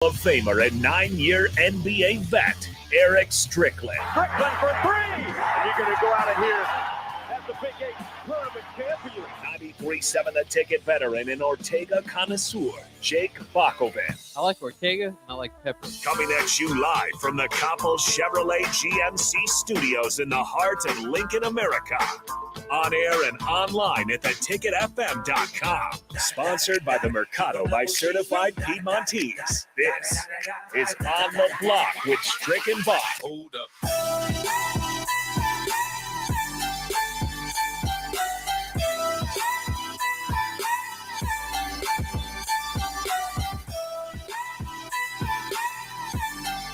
of Famer and 9-year NBA vet, Erick Strickland. Strickland for three! And you're going to go out of here as the Big 8 tournament champion. 93.7 The Ticket veteran and Ortega connoisseur, Jake Bockoven. I like Ortega. I like pepper. Coming at you live from the Coppel Chevrolet GMC studios in the heart of Lincoln, America. On air and online at theticketfm.com. Sponsored by the Mercado by Certified Piedmontese. This is On the Block with Strick and Bob. Hold up.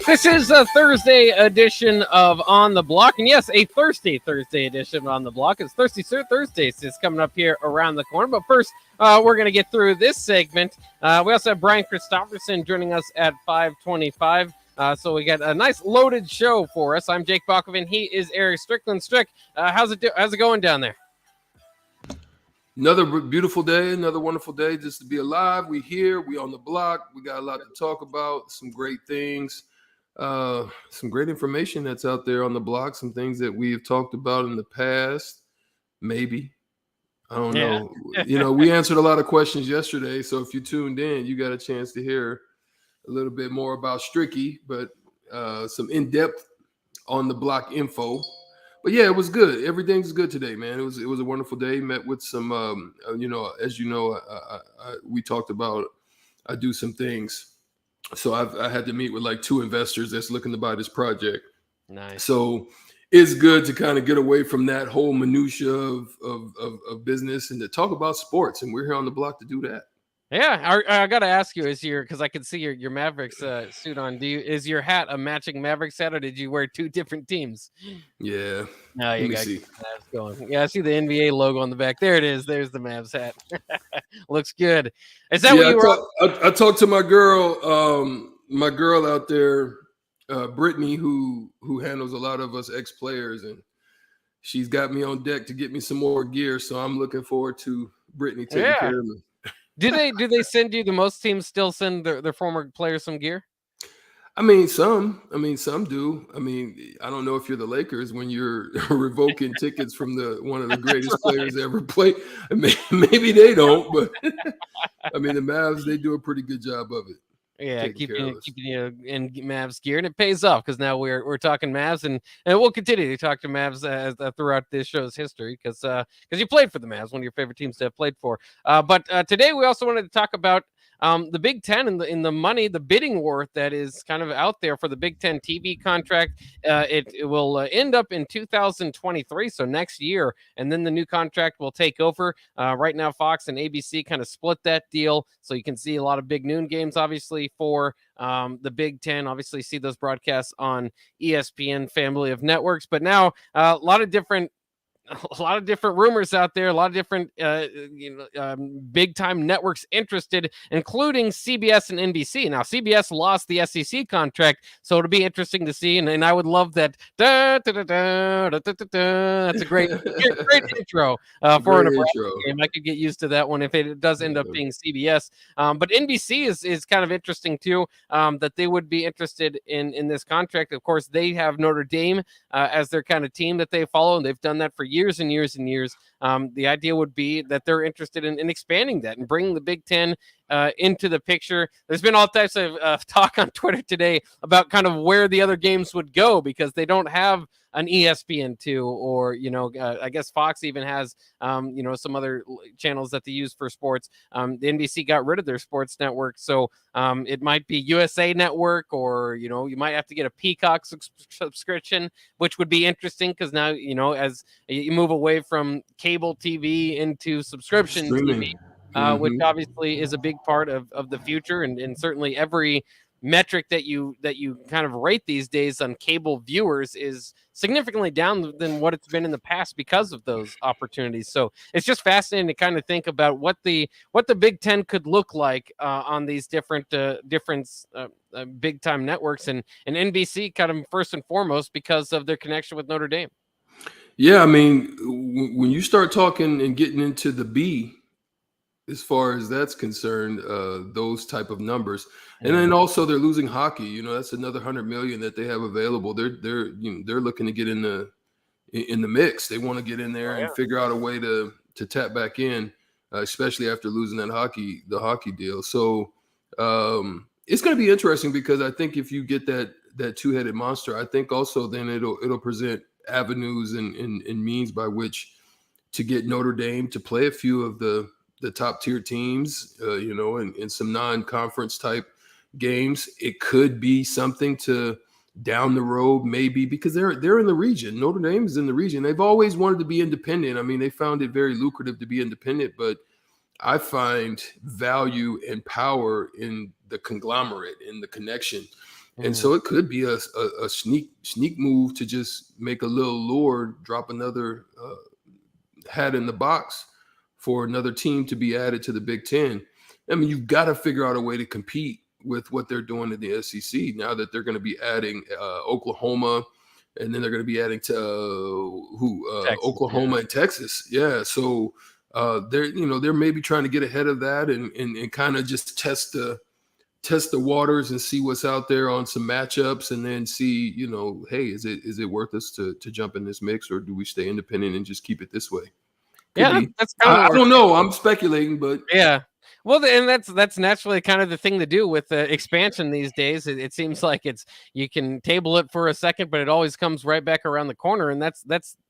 This is a Thursday edition of On the Block. And yes, a Thursday edition of On the Block. It's Thirsty Thursdays is coming up here around the corner. But first, we're going to get through this segment. We also have Brian Christopherson joining us at 5:25. So we got a nice loaded show for us. I'm Jake Bockoven. He is Erick Strickland. Strick, how's it going down there? Another beautiful day, another wonderful day just to be alive. We here, we on the block. We got a lot to talk about, some great things. Some great information that's out there on the block, some things that we have talked about in the past, maybe. I don't know. We answered a lot of questions yesterday, so if you tuned in, you got a chance to hear a little bit more about Stricky, but some in-depth on the block info. But yeah, it was good. Everything's good today, man. It was a wonderful day. Met with some, as you know, we talked about I do some things. So I had to meet with like 2 investors that's looking to buy this project. Nice. So it's good to kind of get away from that whole minutia of business and to talk about sports. And we're here on the block to do that. Yeah, I got to ask you, because I can see your Mavericks suit on. Is your hat a matching Mavericks hat, or did you wear 2 different teams? Yeah. No, you got Mavs going. Yeah, I see the NBA logo on the back. There it is. There's the Mavs hat. Looks good. Is that what you were? I talked to my girl out there, Brittany, who handles a lot of us ex-players, and she's got me on deck to get me some more gear. So I'm looking forward to Brittany taking care of me. Do they send you? The most teams still send their former players some gear? I mean, some do. I mean, I don't know if you're the Lakers when you're revoking tickets from one of the greatest players ever played. Maybe they don't, but I mean, the Mavs, they do a pretty good job of it. Yeah, keeping you in Mavs gear, and it pays off because now we're talking Mavs, and we'll continue to talk to Mavs throughout this show's history because you played for the Mavs, one of your favorite teams to have played for. But today we also wanted to talk about the Big Ten and in the money, the bidding war that is kind of out there for the Big Ten TV contract. It will end up in 2023, so next year, and then the new contract will take over. Right now, Fox and ABC kind of split that deal, so you can see a lot of big noon games, obviously, for the Big Ten. Obviously, see those broadcasts on ESPN family of networks, but now a lot of different rumors out there, a lot of different big time networks interested, including CBS and NBC. Now CBS lost the SEC contract, so it'll be interesting to see, and I would love that. That's a great intro for an intro game. I could get used to that one if it does end up being CBS. But NBC is kind of interesting too, that they would be interested in this contract. Of course, they have Notre Dame as their kind of team that they follow, and they've done that for years and years and years. The idea would be that they're interested in expanding that and bringing the Big Ten into the picture. There's been all types of talk on Twitter today about kind of where the other games would go because they don't have an ESPN2 or, I guess Fox even has, some other channels that they use for sports. The NBC got rid of their sports network. So it might be USA Network or, you might have to get a Peacock subscription, which would be interesting because now, as you move away from cable TV into subscription TV, which obviously is a big part of the future and certainly every metric that you kind of rate these days on cable viewers is significantly down than what it's been in the past because of those opportunities. So it's just fascinating to kind of think about what the Big Ten could look like on these different big time networks and NBC kind of first and foremost because of their connection with Notre Dame. Yeah, I mean, when you start talking and getting into the B, as far as that's concerned, those type of numbers. And then also they're losing hockey. You know, that's another $100 million that they have available. They're looking to get in the mix. They want to get in there and figure out a way to tap back in, especially after losing the hockey deal. So it's going to be interesting, because I think if you get that two-headed monster, I think also then it'll present avenues and means by which to get Notre Dame to play a few of the top tier teams, in some non-conference type games. It could be something to down the road, maybe, because they're in the region. Notre Dame is in the region. They've always wanted to be independent. I mean, they found it very lucrative to be independent, but I find value and power in the conglomerate, in the connection. And so it could be a sneak move to just make a little lure, drop another hat in the box for another team to be added to the Big Ten. I mean, you've got to figure out a way to compete with what they're doing in the SEC now that they're going to be adding Oklahoma, and then they're going to be adding to Texas, Oklahoma and Texas. Yeah. So they're maybe trying to get ahead of that and kind of just test the waters and see what's out there on some matchups, and then see, hey, is it worth us to jump in this mix, or do we stay independent and just keep it this way? That's kind of I don't know. I'm speculating, but yeah. Well, and that's naturally kind of the thing to do with expansion these days. It seems like you can table it for a second, but it always comes right back around the corner, and that's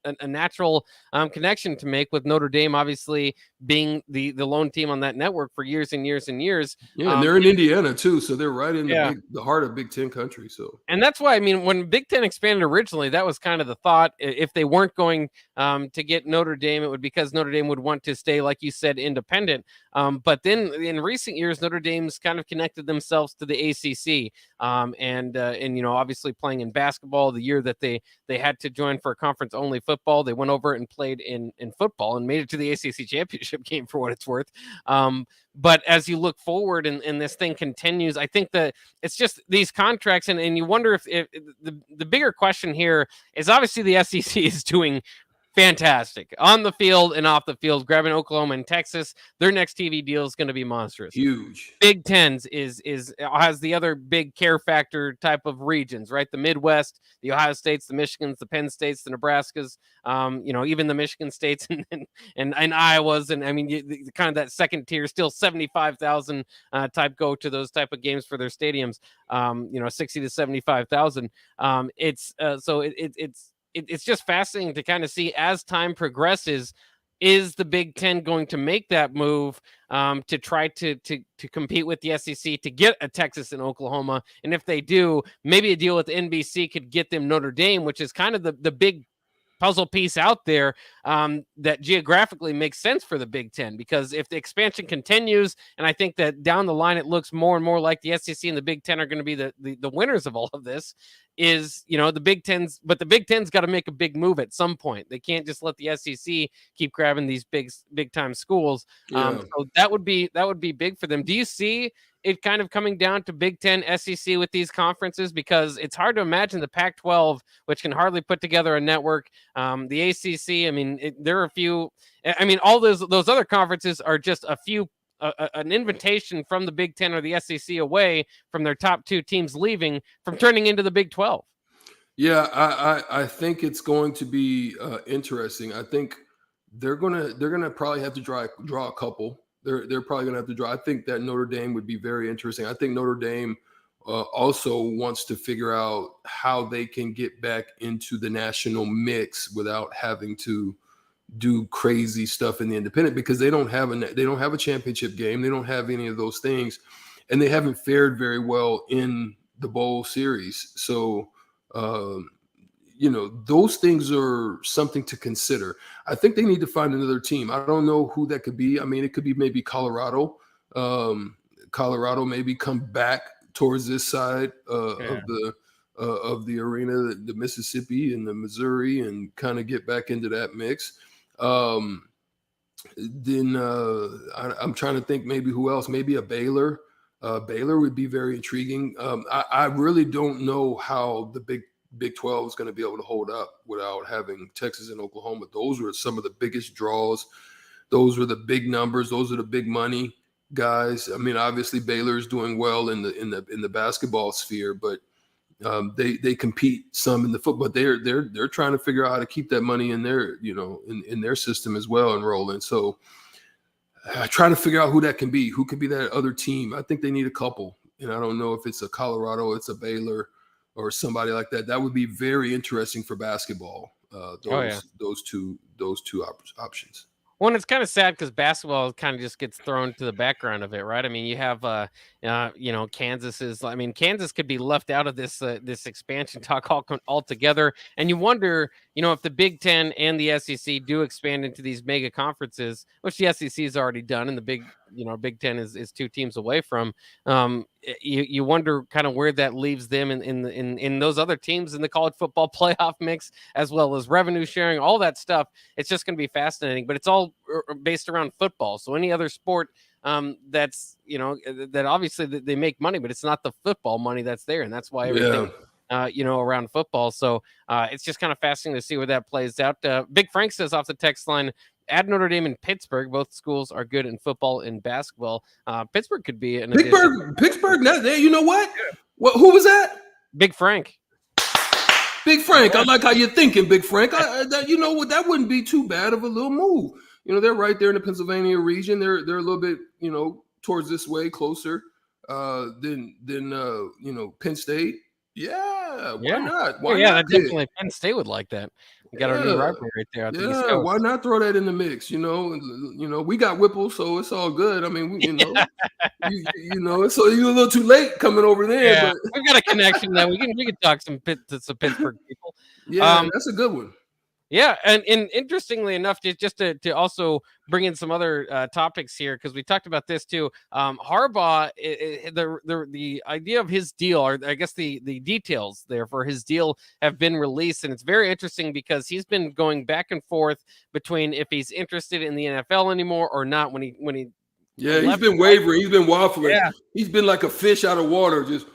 a natural connection to make, with Notre Dame obviously being the lone team on that network for years and years and years. Yeah, and they're in Indiana too, so they're right in the heart of Big Ten country. So, and that's why, I mean, when Big Ten expanded originally, that was kind of the thought. If they weren't going to get Notre Dame, it would because Notre Dame would want to stay, like you said, independent. But then in recent years, Notre Dame's kind of connected themselves to the ACC, and obviously playing in basketball. The year that they had to join for a conference only football, they went over and played in football and made it to the ACC championship game, for what it's worth. But as you look forward and this thing continues, I think that it's just these contracts, and you wonder if the bigger question here is, obviously the SEC is doing fantastic on the field and off the field, grabbing Oklahoma and Texas. Their next TV deal is going to be monstrous. Huge. Big Tens has the other big care factor type of regions, right? The Midwest, the Ohio States, the Michigans, the Penn States, the Nebraskas, even the Michigan States and Iowas. And I mean, kind of that second tier, still 75,000 type go to those type of games for their stadiums, 60 to 75,000. It's just fascinating to kind of see, as time progresses, is the Big Ten going to make that move to try to compete with the SEC to get a Texas and Oklahoma? And if they do, maybe a deal with NBC could get them Notre Dame, which is kind of the big puzzle piece out there that geographically makes sense for the Big Ten, because if the expansion continues, and I think that down the line it looks more and more like the SEC and the Big Ten are going to be the winners of all of this, is the Big Ten's got to make a big move at some point. They can't just let the SEC keep grabbing these big time schools. So that would be big for them. Do you see it kind of coming down to Big Ten, SEC with these conferences? Because it's hard to imagine the Pac-12, which can hardly put together a network. The ACC, I mean, there are a few. I mean, all those other conferences are just a few. An invitation from the Big Ten or the SEC away from their top two teams leaving from turning into the Big 12. Yeah, I think it's going to be interesting. I think they're gonna probably have to draw a couple. They're probably gonna have to draw. I think that Notre Dame would be very interesting. I think Notre Dame also wants to figure out how they can get back into the national mix without having to do crazy stuff in the independent, because they don't have a championship game. They don't have any of those things, and they haven't fared very well in the bowl series. So, those things are something to consider. I think they need to find another team. I don't know who that could be. I mean, it could be maybe Colorado. Colorado maybe come back towards this side of the arena, the Mississippi and the Missouri, and kind of get back into that mix. Then I'm trying to think maybe who else, maybe a Baylor. Baylor would be very intriguing. I really don't know how the Big 12 is going to be able to hold up without having Texas and Oklahoma. Those were some of the biggest draws those are the big numbers. Those are the big money guys. I mean, obviously Baylor's doing well in the basketball sphere, but they compete some in the football. They're trying to figure out how to keep that money in their, in their system as well and rolling. So trying to figure out who that can be. Who could be that other team? I think they need a couple. And I don't know if it's a Colorado, it's a Baylor, or somebody like that. That would be very interesting for basketball. Those two options. Well, and it's kind of sad because basketball kind of just gets thrown to the background of it, right? I mean, you have, Kansas could be left out of this expansion talk altogether. And you wonder, if the Big Ten and the SEC do expand into these mega conferences, which the SEC has already done, and the Big Ten is 2 teams away from. You wonder kind of where that leaves them in those other teams in the college football playoff mix, as well as revenue sharing, all that stuff. It's just going to be fascinating, but it's all based around football. So any other sport that's, that obviously they make money, but it's not the football money that's there. And that's why everything, around football. So it's just kind of fascinating to see where that plays out. Big Frank says off the text line, add Notre Dame and Pittsburgh. Both schools are good in football and basketball. Pittsburgh could be an Pittsburgh. You know what? Who was that? Big Frank. Big Frank. I like how you're thinking, Big Frank. That wouldn't be too bad of a little move. They're right there in the Pennsylvania region. They're a little bit, towards this way, closer than Penn State. Yeah, why not? Why not? Definitely Penn State would like that. We got our new rivalry right there. Why not throw that in the mix? We got Whipple, so it's all good. I mean, so you're a little too late coming over there. Yeah, but we've got a connection that we can talk to some Pittsburgh people. Yeah, that's a good one. Yeah, and interestingly enough, just to also bring in some other topics here, because we talked about this too. Harbaugh, the idea of his deal, or I guess the details there for his deal have been released, and it's very interesting because he's been going back and forth between if he's interested in the NFL anymore or not. When he he's been wavering, he's been waffling, he's been like a fish out of water, just.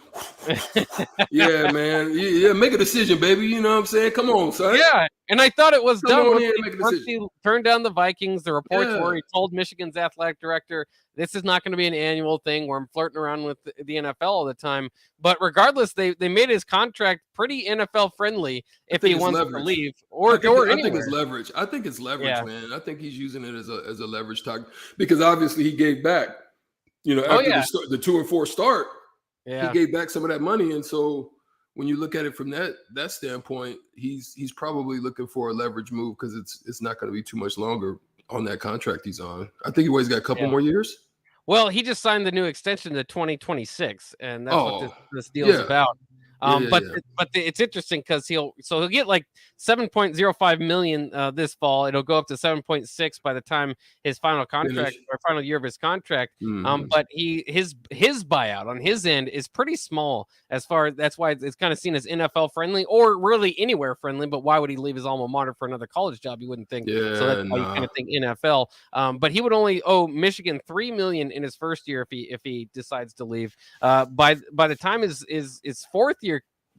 Yeah, man. Yeah, make a decision, baby. You know what I'm saying? Come on, son. Yeah, and I thought it was done once he turned down the Vikings. The reports were he told Michigan's athletic director, this is not going to be an annual thing where I'm flirting around with the NFL all the time. But regardless, they made his contract pretty NFL friendly if he wants to leave or anywhere. I think it's leverage. Man. I think he's using it as a leverage talk because obviously he gave back. After the 2-4 start. Yeah. He gave back some of that money, and so when you look at it from that standpoint, he's probably looking for a leverage move because it's not going to be too much longer on that contract he's on. I think he's got a couple more years. Well, he just signed the new extension to 2026 and that's what this deal is about. But it's interesting because he'll get like $7.05 million this fall. It'll go up to 7.6 by the time his final contract or final year of his contract. But his buyout on his end is pretty small that's why it's kind of seen as NFL friendly or really anywhere friendly. But why would he leave his alma mater for another college job? You wouldn't think. So that's why you kind of think NFL. But he would only owe Michigan $3 million in his first year if he decides to leave. By the time his fourth year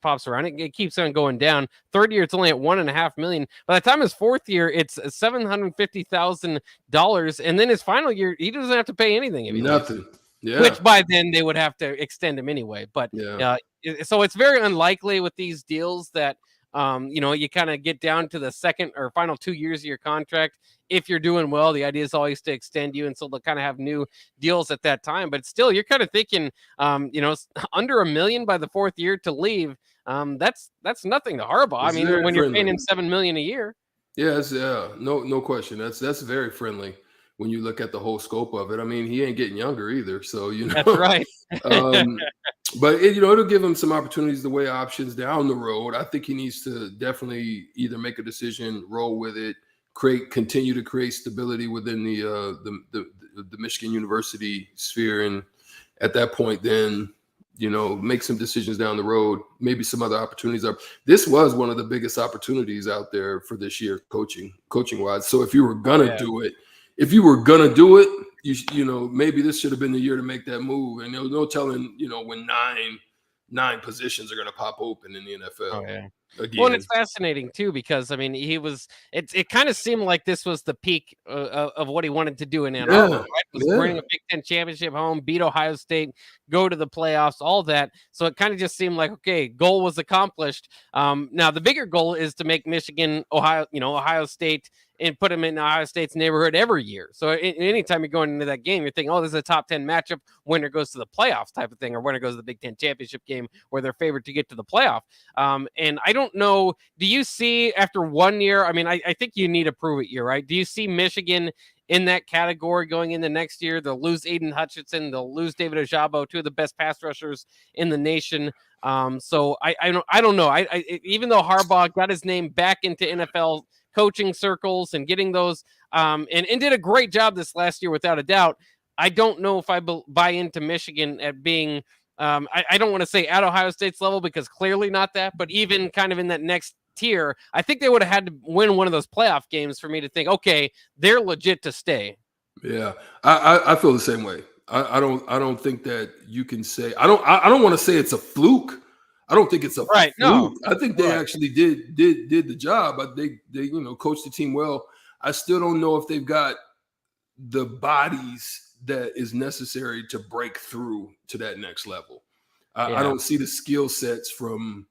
pops around, it keeps on going down. Third year, it's only at $1.5 million. By the time his fourth year, it's $750,000, and then his final year, he doesn't have to pay anything. Nothing. Yeah. Which by then they would have to extend him anyway. But so it's very unlikely with these deals that you kind of get down to the second or final 2 years of your contract. If you're doing well, the idea is always to extend you, and so they'll kind of have new deals at that time. But still, you're kind of thinking, under $1 million by the fourth year to leave. That's nothing to Harbaugh. I mean, when you're paying him $7 million a year. Yes, no question. That's very friendly when you look at the whole scope of it. I mean, he ain't getting younger either, so That's right. But it'll give him some opportunities to weigh options down the road. I think he needs to definitely either make a decision, roll with it, continue to create stability within the Michigan University sphere, and at that point, then make some decisions down the road. Maybe some other opportunities up. This was one of the biggest opportunities out there for this year, coaching wise. So if you were gonna do it, maybe this should have been the year to make that move. And there was no telling, when 9 9 positions are going to pop open in the NFL. Oh, yeah. Again. Well, and it's fascinating too because I mean, it kind of seemed like this was the peak of what he wanted to do in Ann Arbor, right? Was winning a Big Ten championship home, beat Ohio State, go to the playoffs, all that. So it kind of just seemed like, okay, goal was accomplished. Now the bigger goal is to make Michigan, Ohio State, and put them in Ohio State's neighborhood every year. So anytime you're going into that game, you're thinking, oh, this is a top 10 matchup. Winner goes to the playoffs type of thing, or winner goes to the Big Ten championship game where they're favored to get to the playoff. And I don't know, do you see after 1 year, I mean, I think you need a prove it year, right? Do you see Michigan in that category going into next year? They'll lose Aiden Hutchinson. They'll lose David Ojabo, 2 of the best pass rushers in the nation. So I don't know. Even though Harbaugh got his name back into NFL coaching circles and getting those and did a great job this last year without a doubt, I don't know if I buy into Michigan at being I don't want to say at Ohio State's level because clearly not that, but even kind of in that next tier. I think they would have had to win one of those playoff games for me to think, okay, they're legit to stay. Yeah, I feel the same way. I don't think that you can say I don't want to say it's a fluke. I don't think it's a right. fluke. No, I think they actually did the job. But they coached the team well. I still don't know if they've got the bodies that is necessary to break through to that next level. I don't see the skill sets from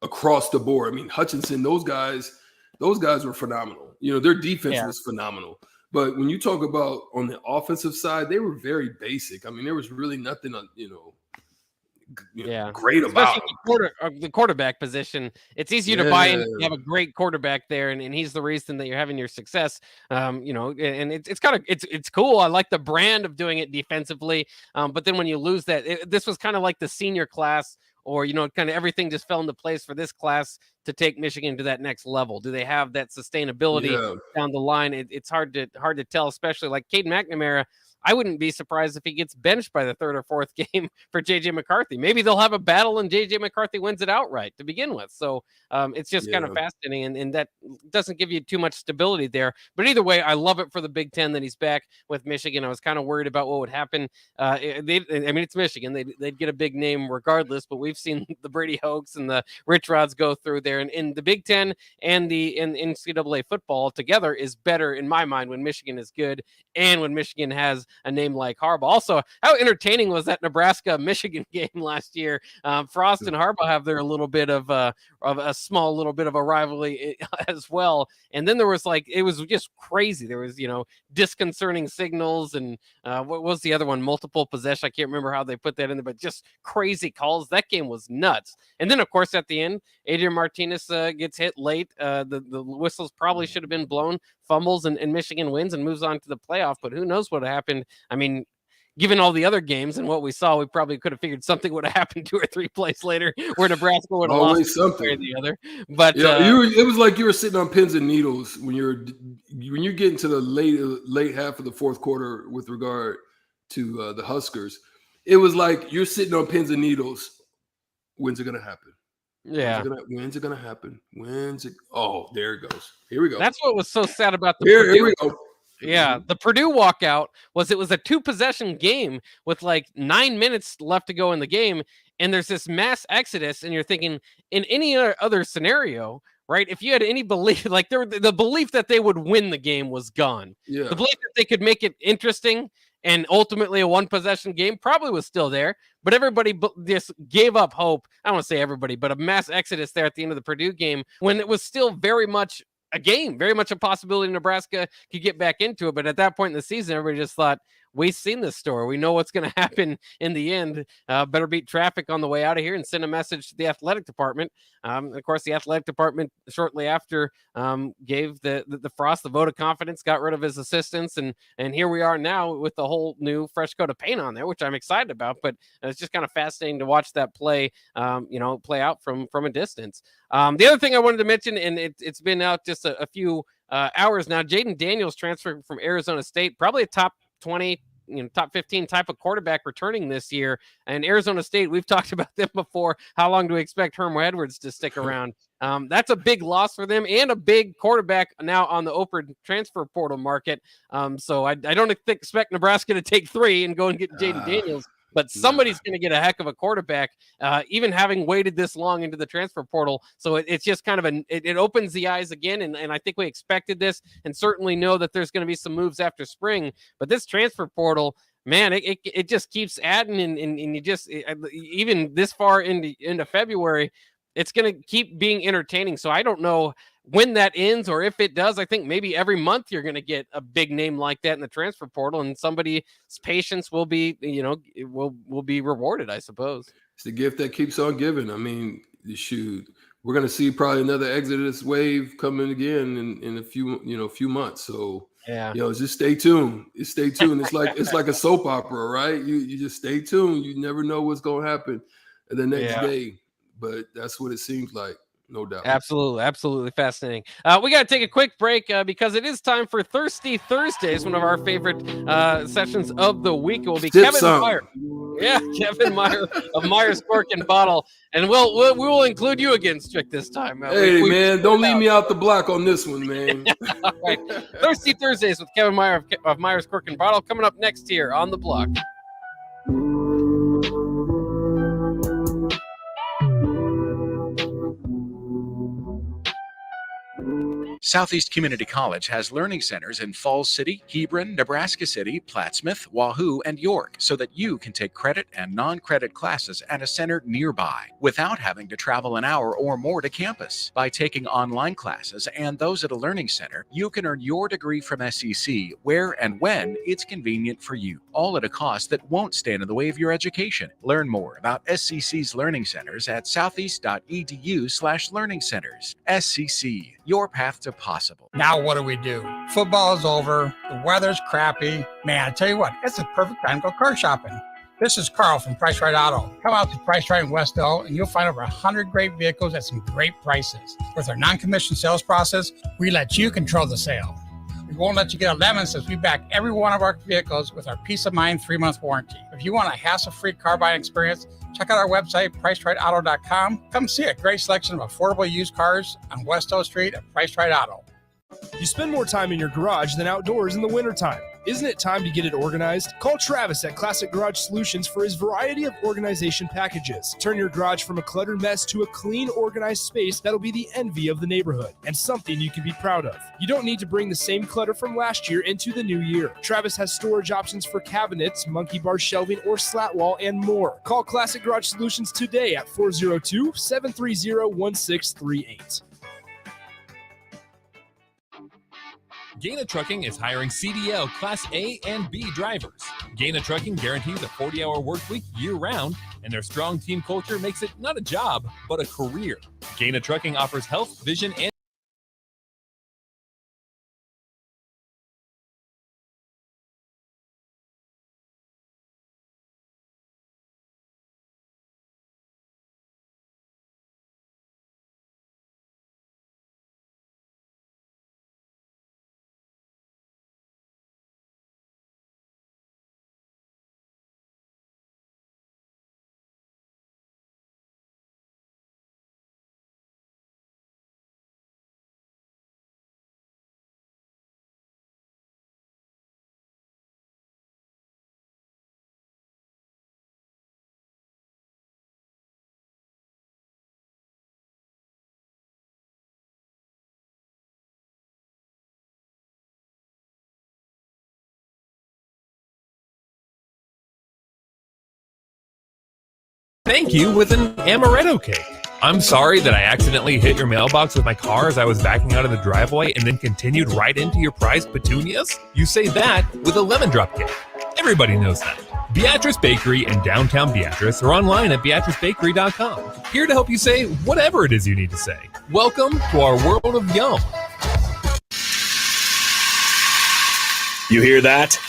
across the board. I mean, Hutchinson, those guys were phenomenal. Their defense was phenomenal. But when you talk about on the offensive side, they were very basic. I mean, there was really nothing great about the quarterback position. It's easier to buy in if you have a great quarterback there, and he's the reason that you're having your success. And it's kind of it's cool. I like the brand of doing it defensively. But then when you lose that, this was kind of like the senior class, or kind of everything just fell into place for this class to take Michigan to that next level. Do they have that sustainability down the line? It's hard to tell, especially like Caden McNamara. I wouldn't be surprised if he gets benched by the 3rd or 4th game for J.J. McCarthy. Maybe they'll have a battle and J.J. McCarthy wins it outright to begin with. So it's just kind of fascinating, and that doesn't give you too much stability there. But either way, I love it for the Big Ten that he's back with Michigan. I was kind of worried about what would happen. It's Michigan. They'd get a big name regardless, but we've seen the Brady Hoax and the Rich Rods go through there. And in the Big Ten and the NCAA football together is better, in my mind, when Michigan is good and when Michigan has a name like Harbaugh. Also, how entertaining was that Nebraska-Michigan game last year? Frost and Harbaugh have their little bit of a small little bit of a rivalry as well. And then there was it was just crazy. There was, disconcerting signals and what was the other one? Multiple possession. I can't remember how they put that in there, but just crazy calls. That game was nuts. And then, of course, at the end, Adrian Martinez gets hit late. The whistles probably should have been blown. Fumbles and Michigan wins and moves on to the playoff. But who knows what happened? I mean, given all the other games and what we saw, we probably could have figured something would have happened 2 or 3 plays later where Nebraska would have lost something or the other. But it was like you were sitting on pins and needles when you're getting to the late half of the 4th quarter with regard to the Huskers. It was like you're sitting on pins and needles. When's it going to happen? Yeah. When's it gonna happen? Oh, there it goes. Here we go. That's what was so sad about the Here we go. Yeah, the Purdue walkout was a 2-possession game with 9 minutes left to go in the game, and there's this mass exodus, and you're thinking in any other scenario, right? If you had any belief, the belief that they would win the game was gone. Yeah. The belief that they could make it interesting and ultimately a 1-possession game probably was still there, but everybody just gave up hope. I don't want to say everybody, but a mass exodus there at the end of the Purdue game when it was still very much a game, very much a possibility Nebraska could get back into it. But at that point in the season, everybody just thought, we've seen this story. We know what's going to happen in the end. Better beat traffic on the way out of here and send a message to the athletic department. Of course, the athletic department shortly after gave the Frost the vote of confidence, got rid of his assistants, and here we are now with the whole new fresh coat of paint on there, which I'm excited about. But it's just kind of fascinating to watch that play out from a distance. The other thing I wanted to mention, and it's been out just a few hours now, Jaden Daniels transferred from Arizona State, probably a top 20, top 15 type of quarterback returning this year. And Arizona State, we've talked about them before. How long do we expect Herm Edwards to stick around? That's a big loss for them and a big quarterback now on the open transfer portal market. So I don't expect Nebraska to take 3 and go and get Jaden Daniels. but somebody's going to get a heck of a quarterback, even having waited this long into the transfer portal. So it's just kind of it opens the eyes again. And I think we expected this and certainly know that there's going to be some moves after spring, but this transfer portal, man, it just keeps adding, and you just even this far into February, it's going to keep being entertaining. So I don't know when that ends or if it does. I think maybe every month you're going to get a big name like that in the transfer portal, and somebody's patience will be, will be rewarded, I suppose. It's the gift that keeps on giving. I mean, shoot, we're going to see probably another Exodus wave coming again in a few months. So yeah, just stay tuned. Stay tuned. It's like a soap opera, right? You just stay tuned. You never know what's going to happen the next day, but that's what it seems like. No doubt. Absolutely fascinating. We got to take a quick break because it is time for Thirsty Thursdays, one of our favorite sessions of the week. It will be Kevin Meyer. Yeah, Kevin Meyer of Meyer's Cork and Bottle. And we will include you again, Strick, this time. Hey, man, don't leave me out the block on this one, man. All right. Thirsty Thursdays with Kevin Meyer of Meyer's Cork and Bottle coming up next here on the block. Southeast Community College has learning centers in Falls City, Hebron, Nebraska City, Plattsmouth, Wahoo, and York so that you can take credit and non-credit classes at a center nearby without having to travel an hour or more to campus. By taking online classes and those at a learning center, you can earn your degree from SEC where and when it's convenient for you, all at a cost that won't stand in the way of your education. Learn more about SCC's learning centers at southeast.edu/learning centers. SCC, your path to possible. Now what do? Football is over. The weather's crappy. Man, I tell you what, it's the perfect time to go car shopping. This is Carl from Price Right Auto. Come out to Price Right in Westdale and you'll find over 100 great vehicles at some great prices. With our non-commissioned sales process, we let you control the sale. We won't let you get a lemon since we back every one of our vehicles with our peace of mind 3-month warranty. If you want a hassle-free car buying experience, check out our website, PriceRightAuto.com. Come see a great selection of affordable used cars on West O Street at Price Right Auto. You spend more time in your garage than outdoors in the wintertime. Isn't it time to get it organized? Call Travis at Classic Garage Solutions for his variety of organization packages. Turn your garage from a cluttered mess to a clean, organized space that'll be the envy of the neighborhood and something you can be proud of. You don't need to bring the same clutter from last year into the new year. Travis has storage options for cabinets, monkey bar shelving, or slat wall, and more. Call Classic Garage Solutions today at 402-730-1638. Gaina Trucking is hiring CDL Class A and B drivers. Gaina Trucking guarantees a 40-hour work week year-round, and their strong team culture makes it not a job, but a career. Gaina Trucking offers health, vision, and thank you with an amaretto cake. I'm sorry that I accidentally hit your mailbox with my car as I was backing out of the driveway and then continued right into your prized petunias. You say that with a lemon drop cake. Everybody knows that. Beatrice Bakery in downtown Beatrice or online at beatricebakery.com. Here to help you say whatever it is you need to say. Welcome to our world of yum. You hear that?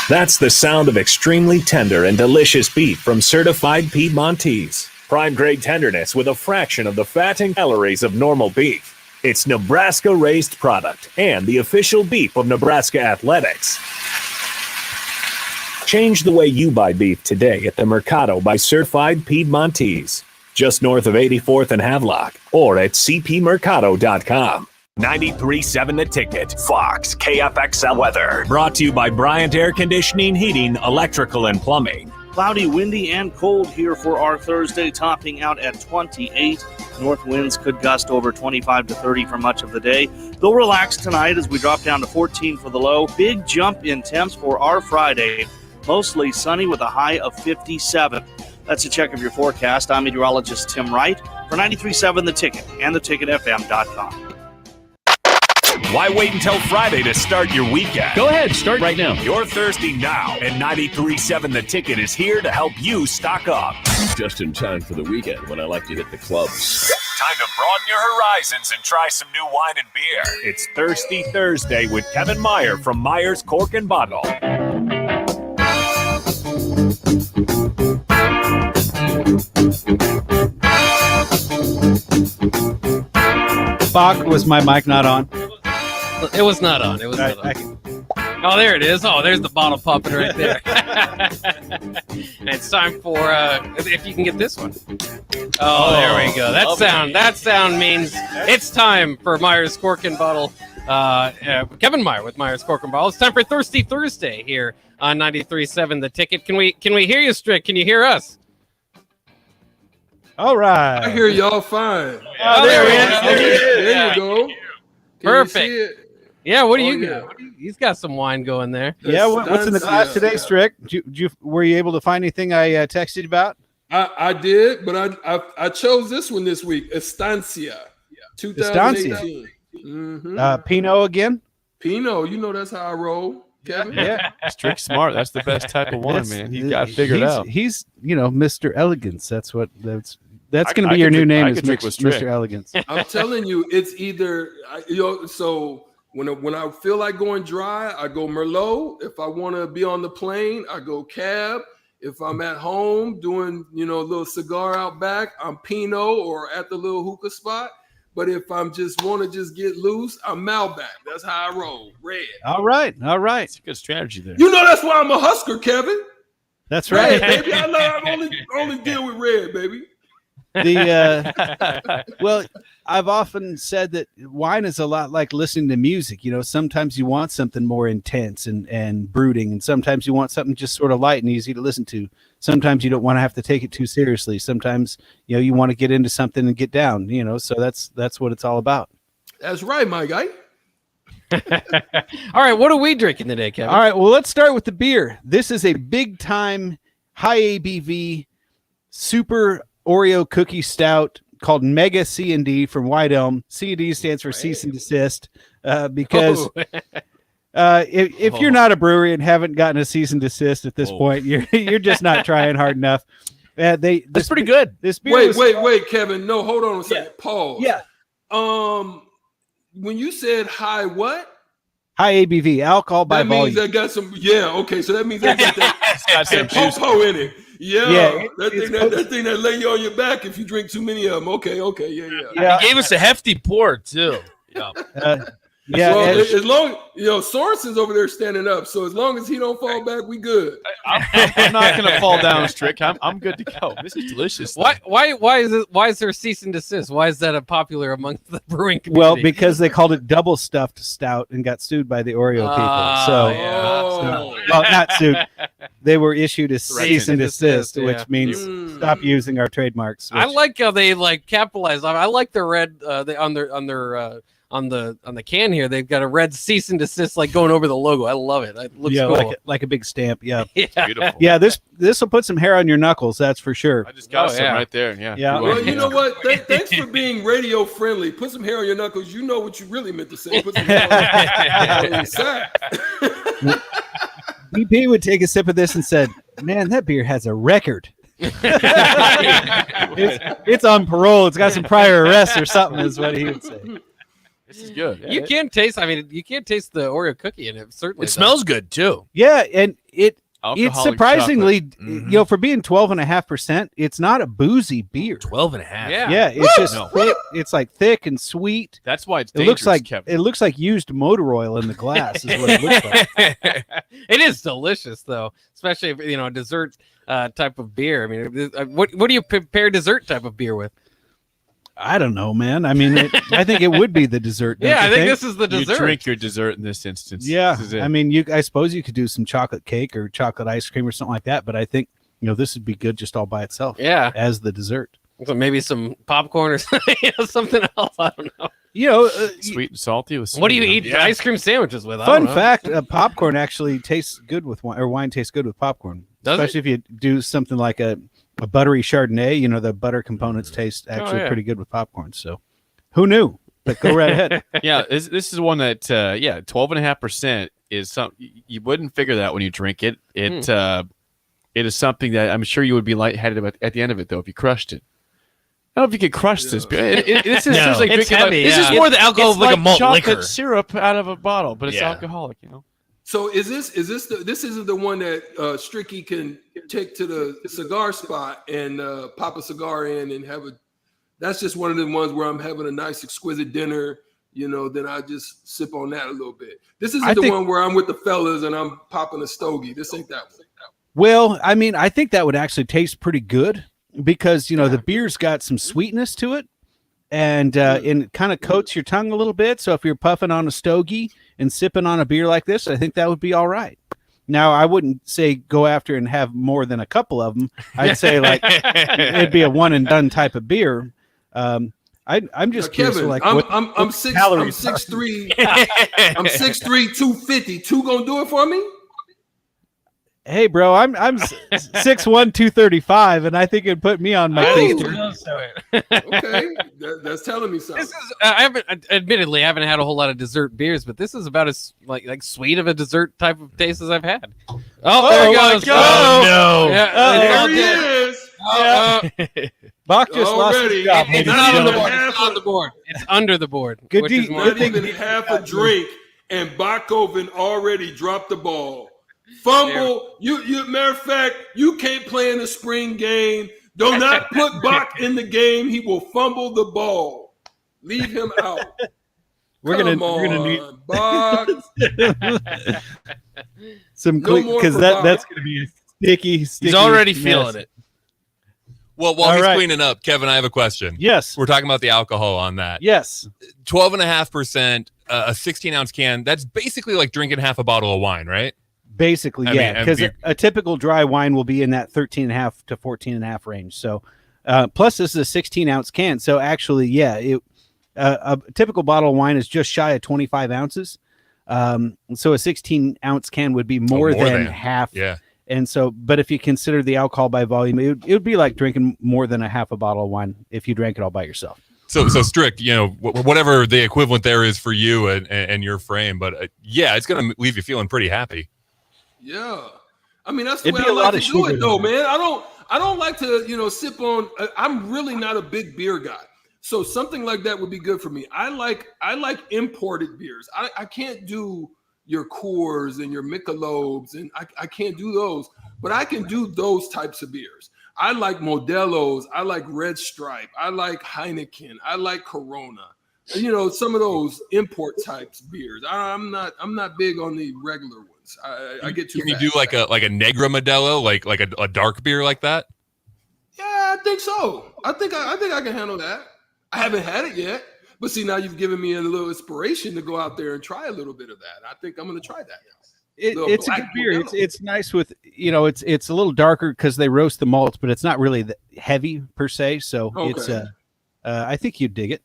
That's the sound of extremely tender and delicious beef from certified Piedmontese. Prime grade tenderness with a fraction of the fat and calories of normal beef. It's Nebraska-raised product and the official beef of Nebraska Athletics. Change the way you buy beef today at the Mercado by Certified Piedmontese, just north of 84th and Havelock, or at cpmercado.com. 93.7 The Ticket, Fox, KFXL weather. Brought to you by Bryant Air Conditioning, Heating, Electrical, and Plumbing. Cloudy, windy, and cold here for our Thursday, topping out at 28. North winds could gust over 25 to 30 for much of the day. They'll relax tonight as we drop down to 14 for the low. Big jump in temps for our Friday. Mostly sunny with a high of 57. That's a check of your forecast. I'm meteorologist Tim Wright for 93.7 The Ticket and theticketfm.com. Why wait until Friday to start your weekend? Go ahead, start right now. You're thirsty now, and 93.7 The Ticket is here to help you stock up. Just in time for the weekend when I like to hit the clubs. Time to broaden your horizons and try some new wine and beer. It's Thirsty Thursday with Kevin Meyer from Meyer's Cork and Bottle. Bach, was my mic not on? It was not on. It was not on. Oh, there it is. Oh, there's the bottle popping right there. And it's time for if you can get this one. Oh, there we go. That sound means it's time for Meyer's Cork and Bottle. Kevin Meyer with Meyer's Cork and Bottle. It's time for Thirsty Thursday here on 93.7 The Ticket. Can we hear you, Strick? Can you hear us? All right. I hear y'all fine. Oh, there he is. There you go. Can Perfect. you see it? Yeah, what do you got? He's got some wine going there. Yeah, what's in the glass today, Strick? Were you able to find anything I texted you about? I did, but I chose this one this week. Estancia, 2018. Mm-hmm. Pinot again? Pinot, you know that's how I roll, Kevin. Yeah, Strick smart. That's the best type of wine, man. He got figured out. He's Mr. Elegance. That's going to be your new name, is Mr. Elegance. I'm telling you, it's either so. When I feel like going dry, I go Merlot. If I want to be on the plane, I go Cab. If I'm at home doing, a little cigar out back, I'm Pinot or at the little hookah spot. But if I'm want to get loose, I'm Malbec. That's how I roll. Red. All right. It's a good strategy there. That's why I'm a Husker, Kevin. That's right. Red, baby. I only deal with red, baby. Well, I've often said that wine is a lot like listening to music. Sometimes you want something more intense and brooding, and sometimes you want something just sort of light and easy to listen to. Sometimes you don't want to have to take it too seriously. Sometimes you want to get into something and get down. So that's what it's all about. That's right, my guy. All right, what are we drinking today, Kevin? All right, well, let's start with the beer. This is a big time, high ABV, super Oreo cookie stout called Mega C&D from White Elm. C&D stands for cease and desist because if you're not a brewery and haven't gotten a cease and desist at this point, you're just not trying hard enough. That's pretty good. This beer. Wait, Kevin. No, hold on a second. Yeah. Pause. Yeah. When you said high what? High ABV, alcohol by volume. That means I got some. Yeah. Okay. So that means I got that popo in it. Yeah. That thing that lay you on your back if you drink too many of them. Okay. Yeah. He gave us a hefty pour too. Yeah. Well, as long Sorensen's over there standing up, so as long as he don't fall back, we good. I'm not gonna fall down, Strick. I'm good to go. This is delicious. Why is there cease and desist? Why is that a popular amongst the brewing community? Well, because they called it double stuffed stout and got sued by the Oreo people. Well, not sued. They were issued a cease and desist, which means stop using our trademarks. I like how they capitalize on it. I like the red on the can here. They've got a red cease and desist going over the logo. I love it. It looks cool. like a big stamp. Yeah. Beautiful. Yeah, this will put some hair on your knuckles, that's for sure. I just got some right there. Yeah. Well, you know what? Thanks for being radio friendly. Put some hair on your knuckles. You know what you really meant to say. Put some hair on your sack. BP would take a sip of this and said, "Man, that beer has a record." it's on parole. It's got some prior arrests or something, is what he would say. This is good. You can't taste the Oreo cookie in it. Certainly, it smells good too. Yeah, and it's surprisingly, chocolate. for being 12.5%, it's not a boozy beer. 12.5. Yeah, it's just thick. It's thick and sweet. That's why it's dangerous. Kevin. It looks like used motor oil in the glass. Is what it looks like. It is delicious though, especially if a dessert type of beer. I mean, what do you prepare dessert type of beer with? I don't know, man. I mean, I think it would be the dessert. Yeah, I think this is the You dessert. drink your dessert in this instance. Yeah, This is it. I mean, I suppose you could do some chocolate cake or chocolate ice cream or something like that, but I think this would be good just all by itself. Yeah, as the dessert. So maybe some popcorn or something else. I don't know. Sweet and salty with. What do you eat ice cream sandwiches with? Fun fact: popcorn actually tastes good with wine, or wine tastes good with popcorn. Does Especially if you do something like a buttery Chardonnay. The butter components taste actually yeah. pretty good with popcorn. So, who knew? But go right ahead. Yeah, this is one that 12.5% is something you wouldn't figure that when you drink it. It is something that I'm sure you would be lightheaded at the end of it though if you crushed it. I don't know if you could crush this. This is just like it's drinking heavy. this It's is more the alcohol it's of like a malt chocolate liquor. syrup out of a bottle, but it's Yeah. alcoholic. So is this this isn't the one that Stricky can take to the cigar spot and pop a cigar in and have a. That's just one of the ones where I'm having a nice exquisite dinner. Then I just sip on that a little bit. This isn't the one where I'm with the fellas and I'm popping a stogie. This ain't that one. Well, I mean, I think that would actually taste pretty good because the beer's got some sweetness to it, and it kind of coats your tongue a little bit. So if you're puffing on a stogie and sipping on a beer like this, I think that would be all right. Now, I wouldn't say go after and have more than a couple of them. I'd say it'd be a one and done type of beer. I'm just curious. Kevin, Like, I'm 6'3", I'm 6'3", 250. Two gonna do it for me? Hey, bro, I'm 6'1", 235, and I think it'd put me on my case. Okay, that's telling me something. This is I haven't had a whole lot of dessert beers, but this is about as like sweet of a dessert type of taste as I've had. Oh, there it goes. Oh, no. Yeah, There he is. Bach just lost his job. It's not on the board. It's on the board. It's under the board. Good which is deed. more Not even half a drink, and Bockoven already dropped the ball. Fumble. You matter of fact, you can't play in the spring game. Do not put Bach in the game. He will fumble the ball. Leave him out. We're gonna need Bach. some No more because for that's Bach. gonna be a sticky. He's already mess. feeling it. Well, while All he's right. cleaning up, Kevin, I have a question. Yes. We're talking about the alcohol on that. Yes. 12.5%, a 16-ounce can. That's basically like drinking half a bottle of wine, right? Basically, I yeah, mean, and because beer- a typical dry wine will be in that 13.5 to 14.5 range. So, plus this is a 16-ounce can. So actually, yeah, a typical bottle of wine is just shy of 25 ounces. So a 16-ounce can would be more than half. Yeah. And so, but if you consider the alcohol by volume, it would be like drinking more than a half a bottle of wine if you drank it all by yourself. So strict, whatever the equivalent there is for you and your frame, but yeah, it's gonna leave you feeling pretty happy. Yeah, I mean that's the It'd way be I a lot like to of do sugar it, though, in there. man. I don't like to sip on. I'm really not a big beer guy, so something like that would be good for me. I like imported beers. I can't do your Coors and your Michelobes, and I can't do those, but I can do those types of beers. I like Modelo's. I like Red Stripe. I like Heineken. I like Corona. Some of those import types beers. I'm not big on the regular ones. I get too. Can you fast. do like a Negra Modelo, like a dark beer like that? Yeah, I think so. I think I can handle that. I haven't had it yet, but see, now you've given me a little inspiration to go out there and try a little bit of that. I think I'm going to try that now. It's a good beer. It's nice with it's a little darker because they roast the malts, but it's not really heavy per se. So it's I think you'd dig it.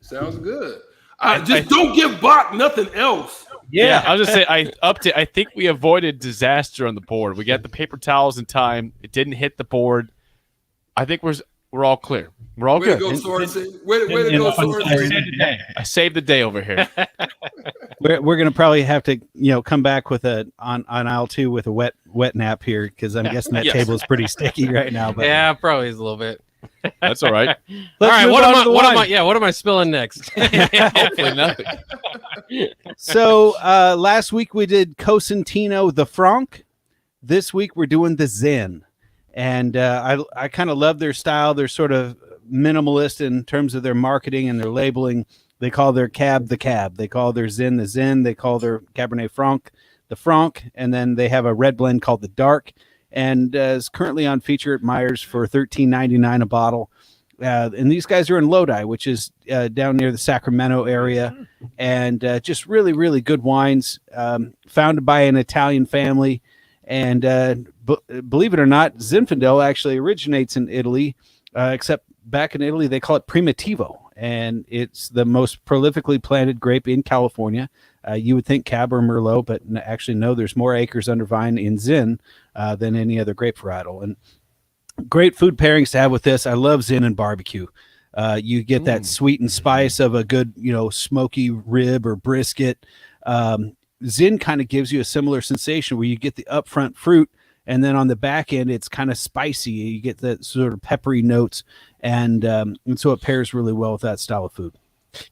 Sounds good. I don't give Bach nothing else. Yeah, I'll just say I think we avoided disaster on the board. We got the paper towels in time. It didn't hit the board. I think we're all clear. We're all Way good. to go, Sorensen. Way to go, Sorensen. I saved the day over here. We're gonna probably have to come back with on aisle 2 with a wet nap here because I'm guessing that table is pretty sticky right now. But yeah, probably is a little bit. That's all right. All right, move what on to the wine. what am I spilling next? Hopefully nothing. So last week we did Cosentino the Franc. This week we're doing the Zen, and I kind of love their style. They're sort of minimalist in terms of their marketing and their labeling. They call their cab the cab. They call their Zen the Zen. They call their Cabernet Franc the Franc, and then they have a red blend called the Dark, and is currently on feature at Myers for $13.99 a bottle. and these guys are in Lodi, which is down near the Sacramento area, and just really, really good wines, founded by an Italian family. And believe it or not, Zinfandel actually originates in Italy, except back in Italy, they call it Primitivo, and it's the most prolifically planted grape in California. You would think Cab or Merlot, but actually, no, there's more acres under vine in Zin than any other grape varietal. And great food pairings to have with this. I love Zin and barbecue. You get that sweet and spice of a good, smoky rib or brisket. Zin kind of gives you a similar sensation where you get the upfront fruit, and then on the back end, it's kind of spicy. You get that sort of peppery notes, and so it pairs really well with that style of food.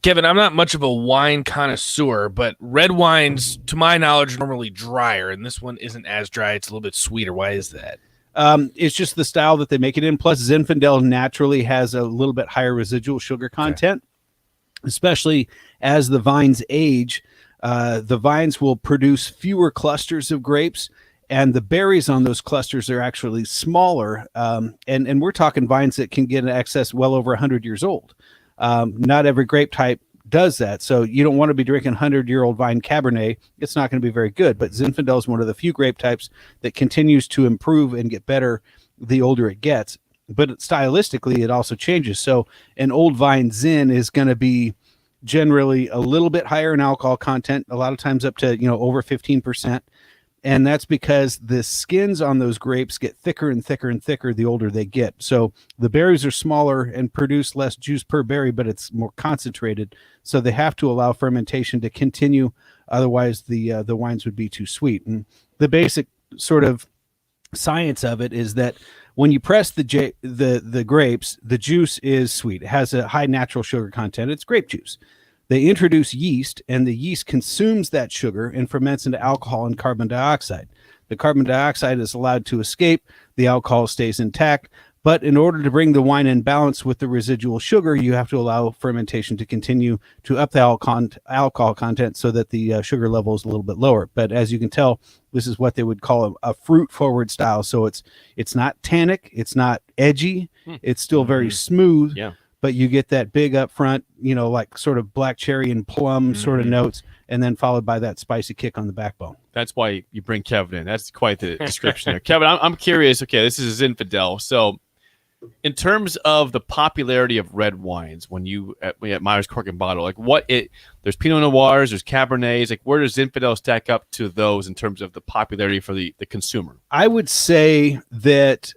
Kevin, I'm not much of a wine connoisseur, but red wines, to my knowledge, are normally drier, and this one isn't as dry. It's a little bit sweeter. Why is that? It's just the style that they make it in. Plus, Zinfandel naturally has a little bit higher residual sugar content, especially as the vines age. The vines will produce fewer clusters of grapes, and the berries on those clusters are actually smaller. And we're talking vines that can get in excess well over 100 years old. Not every grape type does that. So you don't want to be drinking 100-year-old vine Cabernet. It's not going to be very good. But Zinfandel is one of the few grape types that continues to improve and get better the older it gets. But stylistically, it also changes. So an old vine Zin is going to be generally a little bit higher in alcohol content, a lot of times up to over 15%. And that's because the skins on those grapes get thicker and thicker and thicker the older they get. So the berries are smaller and produce less juice per berry, but it's more concentrated. So they have to allow fermentation to continue. Otherwise, the wines would be too sweet. And the basic sort of science of it is that when you press the grapes, the juice is sweet. It has a high natural sugar content. It's grape juice. They introduce yeast, and the yeast consumes that sugar and ferments into alcohol and carbon dioxide. The carbon dioxide is allowed to escape. The alcohol stays intact. But in order to bring the wine in balance with the residual sugar, you have to allow fermentation to continue to up the alcohol content so that the sugar level is a little bit lower. But as you can tell, this is what they would call a fruit-forward style. So it's not tannic. It's not edgy. It's still very smooth. Yeah. But you get that big up front, like sort of black cherry and plum sort of notes, and then followed by that spicy kick on the backbone. That's why you bring Kevin in. That's quite the description there. Kevin, I'm curious. Okay, this is Zinfandel. So in terms of the popularity of red wines, when you at Myers Cork and Bottle, there's Pinot Noirs, there's Cabernets. Like, where does Zinfandel stack up to those in terms of the popularity for the consumer? I would say that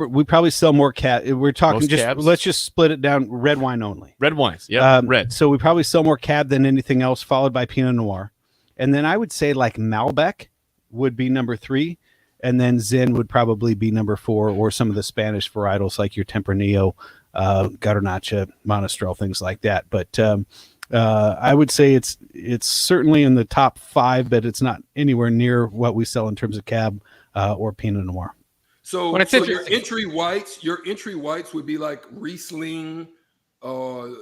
we probably sell more cab. We're talking let's just split it down. Red wine only. Red wines, yeah, red. So we probably sell more cab than anything else, followed by Pinot Noir, and then I would say like Malbec would be number 3, and then Zin would probably be number 4, or some of the Spanish varietals like your Tempranillo, Garnacha, Monastrell, things like that. But I would say it's certainly in the top 5, but it's not anywhere near what we sell in terms of cab or Pinot Noir. So your entry whites would be like Riesling, or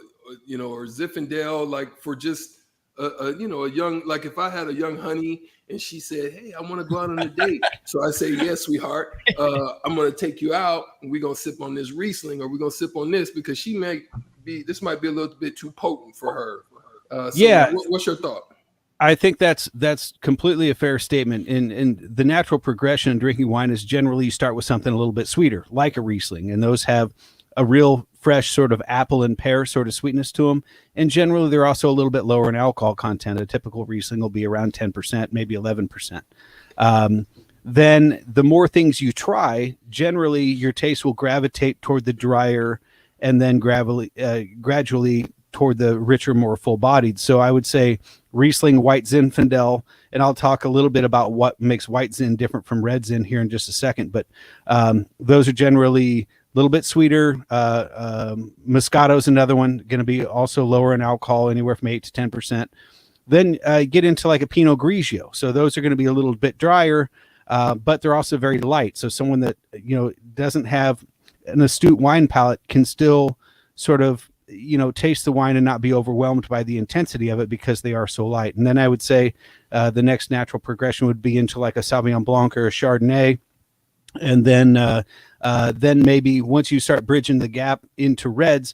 Zinfandel, like for just a young, like if I had a young honey and she said, "Hey, I want to go out on a date," so I say, "Yes, sweetheart, I'm going to take you out and we're going to sip on this Riesling, or we're going to sip on this because this might be a little bit too potent for her." What's your thought? I think that's completely a fair statement. In the natural progression in drinking wine is generally you start with something a little bit sweeter, like a Riesling, and those have a real fresh sort of apple and pear sort of sweetness to them. And generally, they're also a little bit lower in alcohol content. A typical Riesling will be around 10%, maybe 11%. Then the more things you try, generally your taste will gravitate toward the drier, and then gradually toward the richer, more full-bodied. So I would say Riesling, White Zinfandel, and I'll talk a little bit about what makes White Zin different from Red Zin here in just a second. But those are generally a little bit sweeter. Moscato's another one, going to be also lower in alcohol, anywhere from 8 to 10%. Then get into like a Pinot Grigio. So those are going to be a little bit drier, but they're also very light. So someone that doesn't have an astute wine palate can still sort of taste the wine and not be overwhelmed by the intensity of it because they are so light. And then I would say the next natural progression would be into like a Sauvignon Blanc or a Chardonnay, and then Then maybe once you start bridging the gap into reds,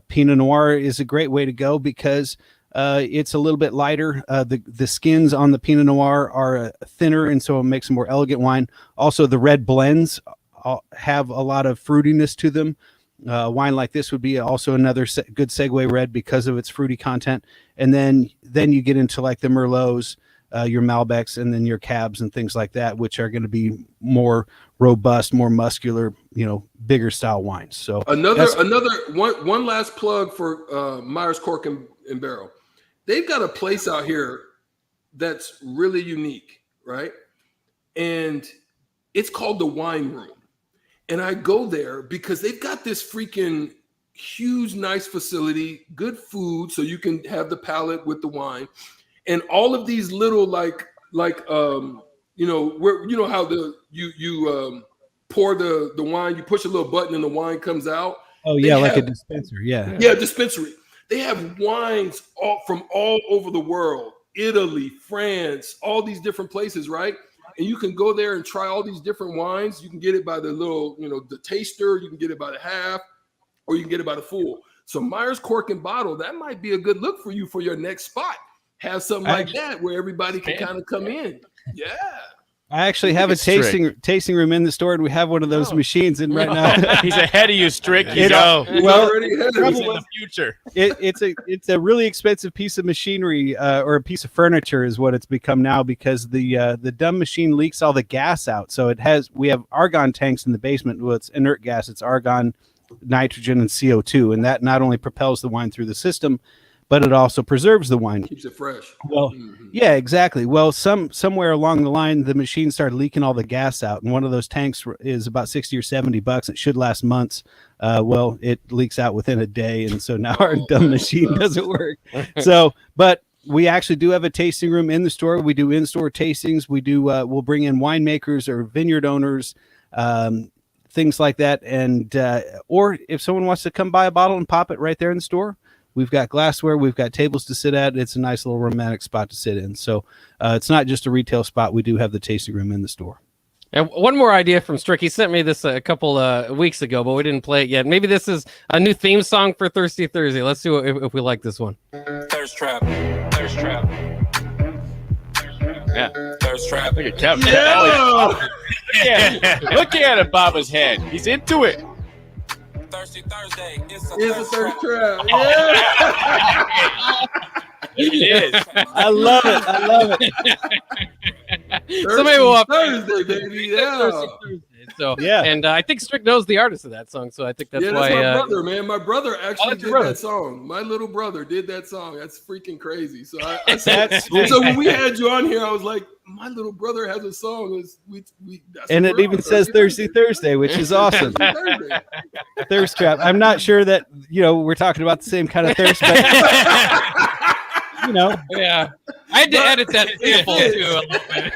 Pinot Noir is a great way to go because it's a little bit lighter. The skins on the Pinot Noir are thinner, and so it makes a more elegant wine. Also, the red blends have a lot of fruitiness to them. Wine like this would be also another good segue red because of its fruity content. And then you get into like the Merlots, your Malbecs, and then your Cabs and things like that, which are going to be more robust, more muscular, bigger style wines. So another one last plug for Myers Cork and Barrel. They've got a place out here that's really unique, right? And it's called the Wine Room. And I go there because they've got this freaking huge, nice facility, good food, so you can have the palate with the wine, and all of these little like where how you pour the wine, you push a little button and the wine comes out. Oh yeah, like a dispenser. Yeah, dispensary. They have wines from all over the world, Italy, France, all these different places, right? And you can go there and try all these different wines. You can get it by the little, the taster. You can get it by the half, or you can get it by the full. So Myers Cork and Bottle, that might be a good look for you for your next spot. Have something like that where everybody can kind of come in. Yeah. I actually have a tasting room in the store, and we have one of those machines in right now. He's ahead of you, Strick. He's already ahead of in the future. It's a really expensive piece of machinery or a piece of furniture is what it's become now because the dumb machine leaks all the gas out. So we have argon tanks in the basement. Well, it's inert gas. It's argon, nitrogen, and CO2, and that not only propels the wine through the system, but it also preserves the wine. Keeps it fresh. Well, yeah, exactly. Well, somewhere along the line, the machine started leaking all the gas out, and one of those tanks is about $60 or $70. It should last months. Well, it leaks out within a day, and so now our dumb machine doesn't work. So, but we actually do have a tasting room in the store. We do in-store tastings. We do. We'll bring in winemakers or vineyard owners, things like that, and or if someone wants to come buy a bottle and pop it right there in the store. We've got glassware. We've got tables to sit at. It's a nice little romantic spot to sit in. So it's not just a retail spot. We do have the tasting room in the store. And one more idea from Strick. He sent me this a couple weeks ago, but we didn't play it yet. Maybe this is a new theme song for Thirsty Thursday. Let's see if we like this one. Thirst trap. Thirst trap. Yeah. Thirst trap. Look at Kevin. Yeah. Look at him bob his head. He's into it. Thirsty Thursday. It's a thirst trap. Yeah. It is. I love it. I love it. So maybe we'll have Thursday, baby. Yeah. So yeah, and I think Strick knows the artist of that song, so I think that's why. My brother, man. My brother actually did that song. My little brother did that song. That's freaking crazy. So I said, so when we had you on here, I was like, my little brother has a song. And it even says Thirsty Thursday, which is awesome. Thirst trap. I'm not sure that we're talking about the same kind of thirst, but yeah, I had to edit that sample too a little bit.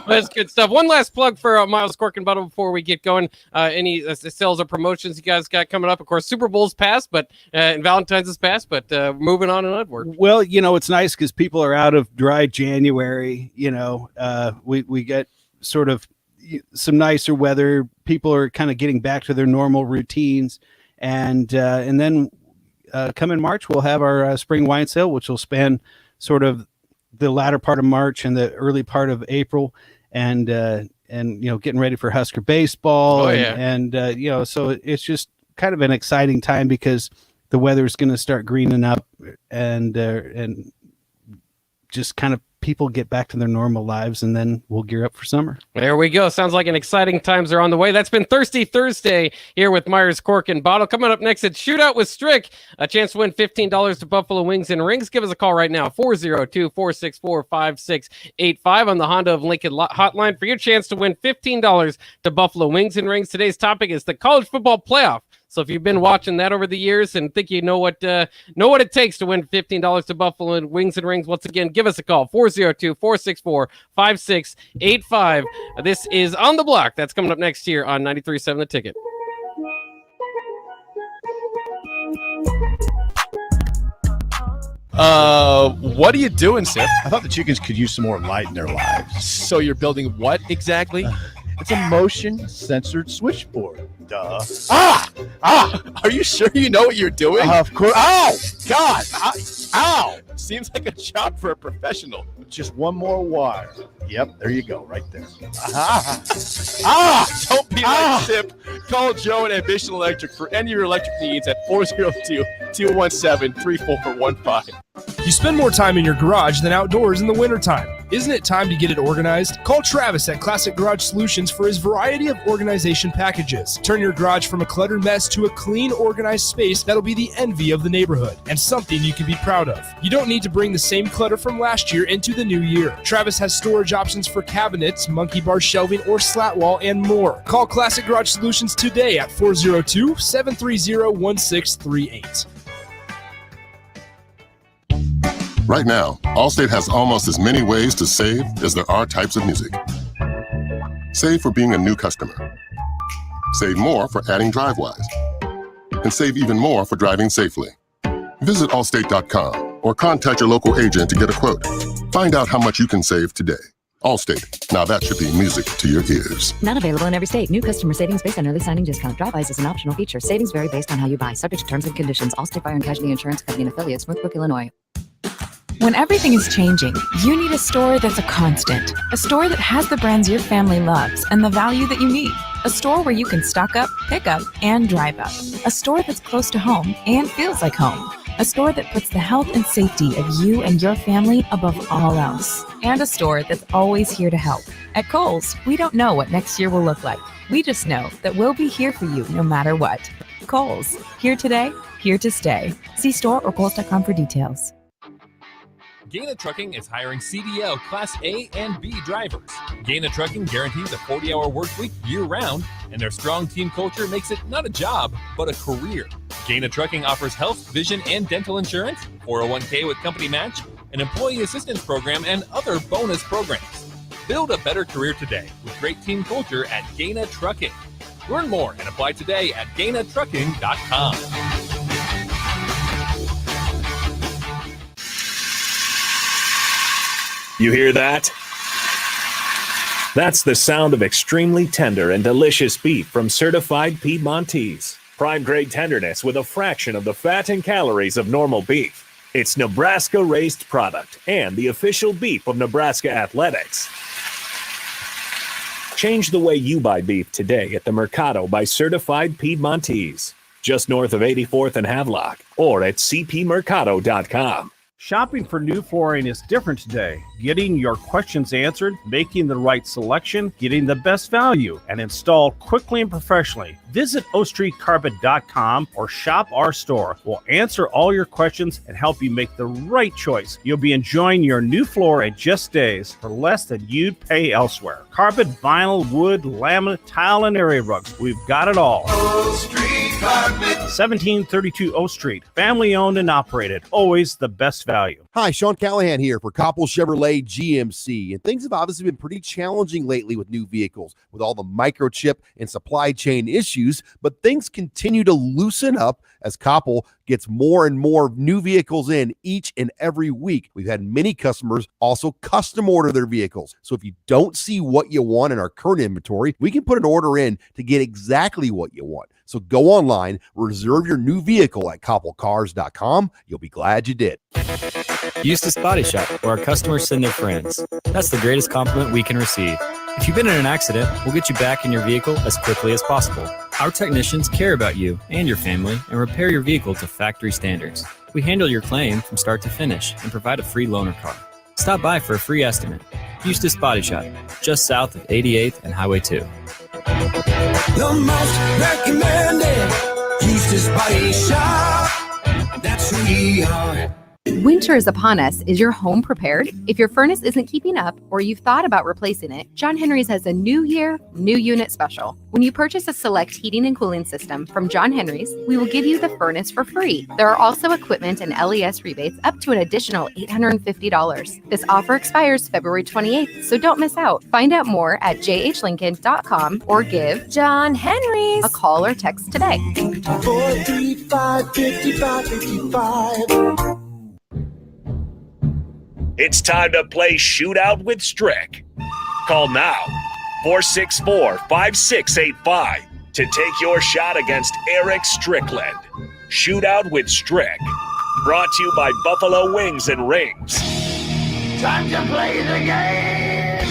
That's good stuff. One last plug for Myers Cork and Bottle before we get going. Any sales or promotions you guys got coming up? Of course, Super Bowl's passed, but and Valentine's is passed, but moving on and onward. Well, it's nice because people are out of dry January. We get sort of some nicer weather. People are kind of getting back to their normal routines, and then. Come in March, we'll have our spring wine sale, which will span sort of the latter part of March and the early part of April, and getting ready for Husker baseball. So it's just kind of an exciting time because the weather is going to start greening up, and just kind of people get back to their normal lives, and then we'll gear up for summer. There we go. Sounds like an exciting times are on the way. That's been Thirsty Thursday here with Myers Cork and Bottle. Coming up next, it's Shootout with Strick. A chance to win $15 to Buffalo Wings and Rings. Give us a call right now, 402-464-5685 on the Honda of Lincoln hotline for your chance to win $15 to Buffalo Wings and Rings. Today's topic is the college football playoff. So if you've been watching that over the years and think you know what it takes to win $15 to Buffalo Wings and Rings, once again, give us a call, 402-464-5685. This is On the Block. That's coming up next here on 93.7 The Ticket. What are you doing, Sip? I thought the chickens could use some more light in their lives. So you're building what exactly? It's a motion-censored switchboard. Duh. Are you sure you know what you're doing? Of course. Oh, God. Ow. Seems like a job for a professional. Just one more wire. Yep, there you go, right there. Don't be like Sip. Call Joe at Ambition Electric for any of your electric needs at 402-217-3415. You spend more time in your garage than outdoors in the wintertime. Isn't it time to get it organized? Call Travis at Classic Garage Solutions for his variety of organization packages. Turn your garage from a cluttered mess to a clean, organized space that'll be the envy of the neighborhood and something you can be proud of. You don't need to bring the same clutter from last year into the new year. Travis has storage options for cabinets, monkey bar shelving, or slat wall, and more. Call Classic Garage Solutions today at 402-730-1638. Right now, Allstate has almost as many ways to save as there are types of music. Save for being a new customer. Save more for adding DriveWise. And save even more for driving safely. Visit Allstate.com or contact your local agent to get a quote. Find out how much you can save today. Allstate. Now that should be music to your ears. Not available in every state. New customer savings based on early signing discount. DriveWise is an optional feature. Savings vary based on how you buy. Subject to terms and conditions. Allstate Fire and Casualty Insurance Company and affiliates. Northbrook, Illinois. When everything is changing, you need a store that's a constant. A store that has the brands your family loves and the value that you need. A store where you can stock up, pick up, and drive up. A store that's close to home and feels like home. A store that puts the health and safety of you and your family above all else. And a store that's always here to help. At Kohl's, we don't know what next year will look like. We just know that we'll be here for you no matter what. Kohl's, here today, here to stay. See store or Kohls.com for details. Gaina Trucking is hiring CDL Class A and B drivers. Gaina Trucking guarantees a 40-hour work week year-round, and their strong team culture makes it not a job, but a career. Gaina Trucking offers health, vision, and dental insurance, 401k with company match, an employee assistance program, and other bonus programs. Build a better career today with great team culture at Gaina Trucking. Learn more and apply today at GainaTrucking.com. You hear that? That's the sound of extremely tender and delicious beef from certified Piedmontese. Prime grade tenderness with a fraction of the fat and calories of normal beef. It's Nebraska-raised product and the official beef of Nebraska Athletics. Change the way you buy beef today at the Mercado by Certified Piedmontese, just north of 84th and Havelock, or at cpmercado.com. Shopping for new flooring is different today. Getting your questions answered, making the right selection, getting the best value, and installed quickly and professionally. Visit ostreetcarpet.com or shop our store. We'll answer all your questions and help you make the right choice. You'll be enjoying your new floor in just days for less than you'd pay elsewhere. Carpet, vinyl, wood, laminate, tile, and area rugs. We've got it all. O Street Carpet. 1732 O Street. Family owned and operated. Always the best value. Hi, Sean Callahan here for Koppel Chevrolet GMC. And things have obviously been pretty challenging lately with new vehicles, with all the microchip and supply chain issues, but things continue to loosen up as Koppel gets more and more new vehicles in each and every week. We've had many customers also custom order their vehicles. So if you don't see what you want in our current inventory, we can put an order in to get exactly what you want. So go online, reserve your new vehicle at koppelcars.com. You'll be glad you did. Eustace Body Shop, where our customers send their friends. That's the greatest compliment we can receive. If you've been in an accident, we'll get you back in your vehicle as quickly as possible. Our technicians care about you and your family and repair your vehicle to factory standards. We handle your claim from start to finish and provide a free loaner car. Stop by for a free estimate. Eustace Body Shop, just south of 88th and Highway 2. The most recommended Eustace Body Shop. That's who we are. Winter is upon us. Is your home prepared? If your furnace isn't keeping up or you've thought about replacing it, John Henry's has a new year, new unit special. When you purchase a select heating and cooling system from John Henry's, we will give you the furnace for free. There are also equipment and LES rebates up to an additional $850. This offer expires February 28th, so don't miss out. Find out more at jhlincoln.com or give John Henry's a call or text today. 435-5555. It's time to play Shootout with Strick. Call now. 464-5685 to take your shot against Erick Strickland. Shootout with Strick. Brought to you by Buffalo Wings and Rings. Time to play the game!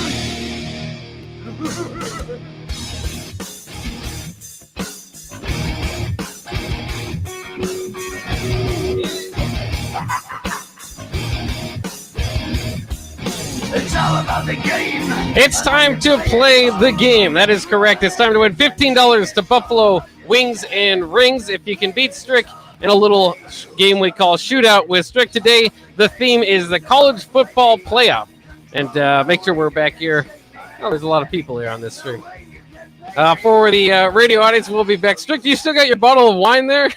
It's all about the game. It's time to play the game. That is correct. It's time to win $15 to Buffalo Wings and Rings. If you can beat Strick in a little game we call Shootout with Strick today, the theme is the college football playoff. And make sure we're back here. Oh, there's a lot of people here on this stream. For the radio audience, we'll be back. Strick, you still got your bottle of wine there?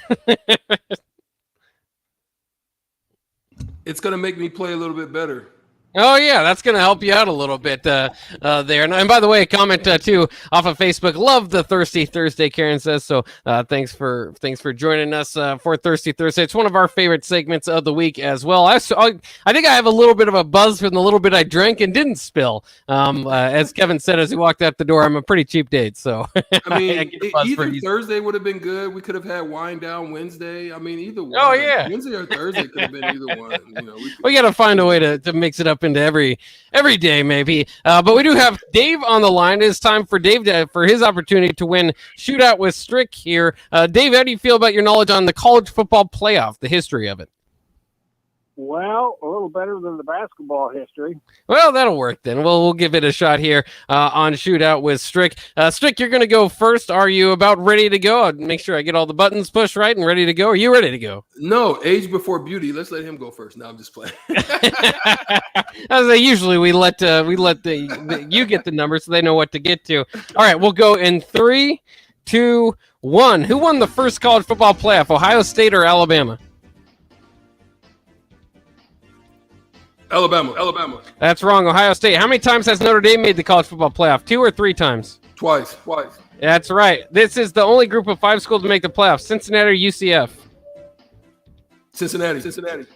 It's going to make me play a little bit better. Oh, yeah, that's going to help you out a little bit there. And by the way, a comment, too, off of Facebook. Love the Thirsty Thursday, Karen says. So thanks for joining us for Thirsty Thursday. It's one of our favorite segments of the week as well. I think I have a little bit of a buzz from the little bit I drank and didn't spill. As Kevin said as he walked out the door, I'm a pretty cheap date. So I mean, either Thursday would have been good. We could have had wine down Wednesday. I mean, either one. Oh, yeah. Wednesday or Thursday could have been either one. We got to find a way to mix it up into every day maybe, but we do have Dave on the line. It's time for Dave for his opportunity to win Shootout with Strick here. Dave, how do you feel about your knowledge on the college football playoff, the history of it? Well, a little better than the basketball history. Well, that'll work then. We'll give it a shot here on Shootout with Strick. Strick, you're going to go first. Are you about ready to go? I'll make sure I get all the buttons pushed right and ready to go. Are you ready to go? No, age before beauty. Let's let him go first. No, I'm just playing. As I usually we let you get the numbers so they know what to get to. All right, we'll go in 3, 2, 1. Who won the first college football playoff? Ohio State or Alabama? Alabama. That's wrong. Ohio State. How many times has Notre Dame made the college football playoff? 2 or 3 times? Twice. That's right. This is the only group of 5 schools to make the playoffs. Cincinnati or UCF? Cincinnati.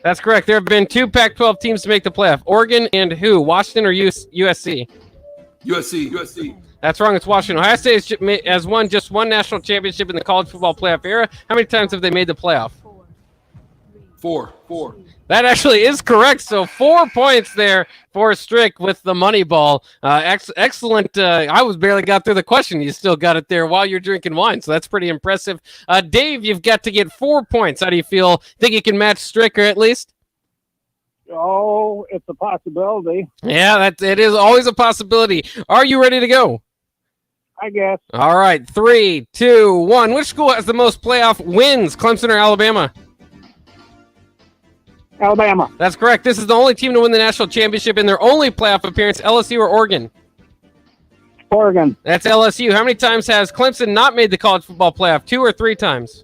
That's correct. There have been 2 Pac-12 teams to make the playoff. Oregon and who? Washington or USC? USC. That's wrong. It's Washington. Ohio State has won just 1 national championship in the college football playoff era. How many times have they made the playoff? 4. That actually is correct. So 4 points there for Strick with the money ball. Excellent. I was barely got through the question. You still got it there while you're drinking wine. So that's pretty impressive. Dave, you've got to get 4 points. How do you feel? Think you can match Strick or at least? Oh, it's a possibility. Yeah, it is always a possibility. Are you ready to go? I guess. All right. 3, 2, 1. Which school has the most playoff wins? Clemson or Alabama? Alabama. That's correct. This is the only team to win the national championship in their only playoff appearance. LSU or Oregon? Oregon. That's LSU. How many times has Clemson not made the college football playoff? 2 or 3 times?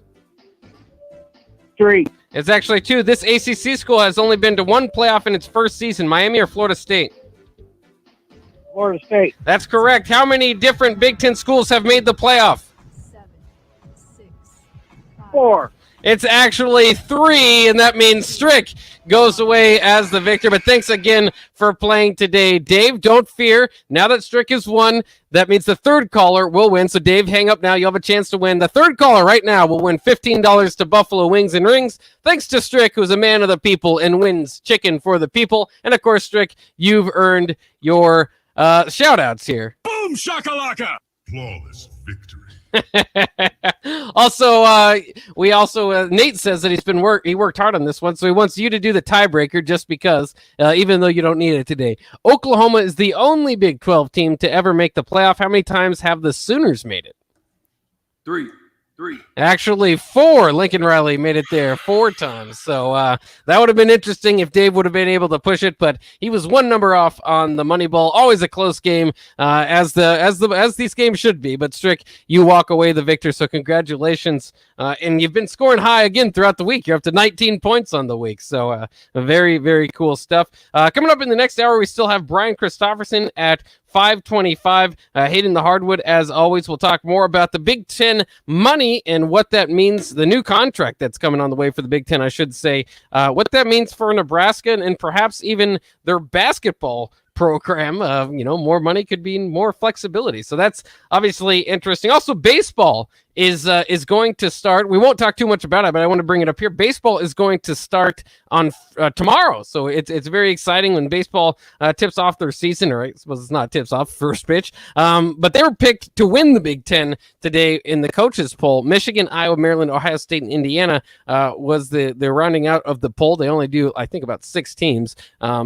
3. It's actually 2. This ACC school has only been to 1 playoff in its first season. Miami or Florida State? Florida State. That's correct. How many different Big Ten schools have made the playoff? 4. It's actually 3, and that means Strick goes away as the victor. But thanks again for playing today, Dave. Don't fear. Now that Strick has won, that means the third caller will win. So, Dave, hang up now. You'll have a chance to win. The third caller right now will win $15 to Buffalo Wings and Rings. Thanks to Strick, who's a man of the people and wins chicken for the people. And, of course, Strick, you've earned your shout-outs here. Boom, shakalaka! Flawless victory. Also, Nate says that he worked hard on this one, so he wants you to do the tiebreaker just because, even though you don't need it today. Oklahoma is the only Big 12 team to ever make the playoff. How many times have the Sooners made it? 3. Actually, 4. Lincoln Riley made it there 4 times. So that would have been interesting if Dave would have been able to push it, but he was 1 number off on the money ball. Always a close game, as these games should be. But Strick, you walk away the victor. So congratulations, and you've been scoring high again throughout the week. You're up to 19 points on the week. So very, very cool stuff. Coming up in the next hour, we still have Brian Christopherson at 5:25. Hayden the Hardwood, as always. We'll talk more about the Big Ten money and what that means, the new contract that's coming on the way for the Big Ten, I should say, what that means for Nebraska and perhaps even their basketball program. More money could be more flexibility. So that's obviously interesting. Also, baseball is going to start. We won't talk too much about it, but I want to bring it up here. Baseball is going to start on tomorrow, so it's very exciting when baseball tips off their season. Or I suppose it's not tips off, first pitch. But they were picked to win the Big Ten today in the coaches poll. Michigan, Iowa, Maryland, Ohio State, and Indiana was the rounding out of the poll. They only do, I think, about 6 teams.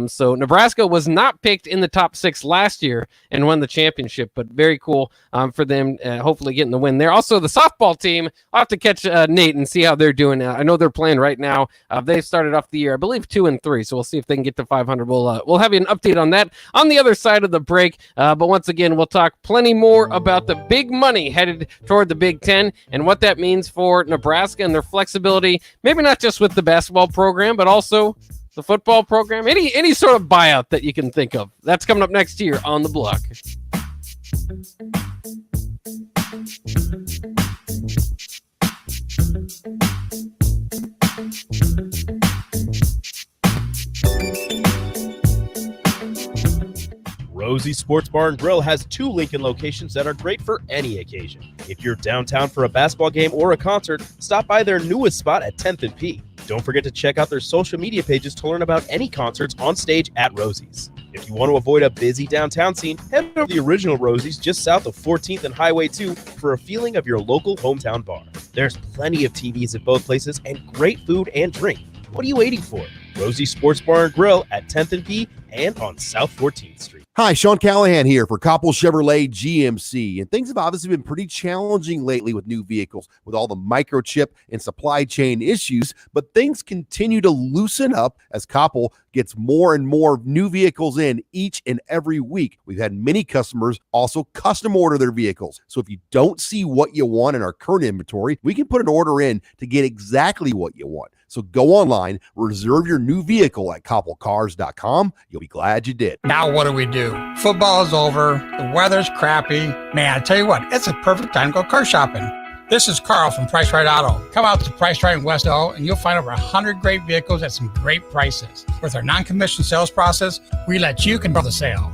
So Nebraska was not picked in the top 6 last year and won the championship, but very cool for them, hopefully getting the win there. Also, the softball team, I'll have to catch Nate and see how they're doing. I know they're playing right now. They started off the year, I believe, 2-3, so we'll see if they can get to 500. We'll have you an update on that on the other side of the break. But once again, we'll talk plenty more about the big money headed toward the Big Ten and what that means for Nebraska and their flexibility, maybe not just with the basketball program, but also the football program, any sort of buyout that you can think of. That's coming up next year on The Block. Rosie Sports Bar and Grill has 2 Lincoln locations that are great for any occasion. If you're downtown for a basketball game or a concert, stop by their newest spot at 10th and P. Don't forget to check out their social media pages to learn about any concerts on stage at Rosie's. If you want to avoid a busy downtown scene, head over to the original Rosie's just south of 14th and Highway 2 for a feeling of your local hometown bar. There's plenty of TVs at both places and great food and drink. What are you waiting for? Rosie Sports Bar and Grill at 10th and P and on South 14th Street. Hi, Sean Callahan here for Koppel Chevrolet GMC. And things have obviously been pretty challenging lately with new vehicles, with all the microchip and supply chain issues. But things continue to loosen up as Koppel gets more and more new vehicles in each and every week. We've had many customers also custom order their vehicles. So if you don't see what you want in our current inventory, we can put an order in to get exactly what you want. So go online, reserve your new vehicle at koppelcars.com. You'll be glad you did. Now what do? Football is over. The weather's crappy. Man, I tell you what, it's a perfect time to go car shopping. This is Carl from Price Right Auto. Come out to Price Right in West O and you'll find over 100 great vehicles at some great prices. With our non-commissioned sales process, we let you control the sale.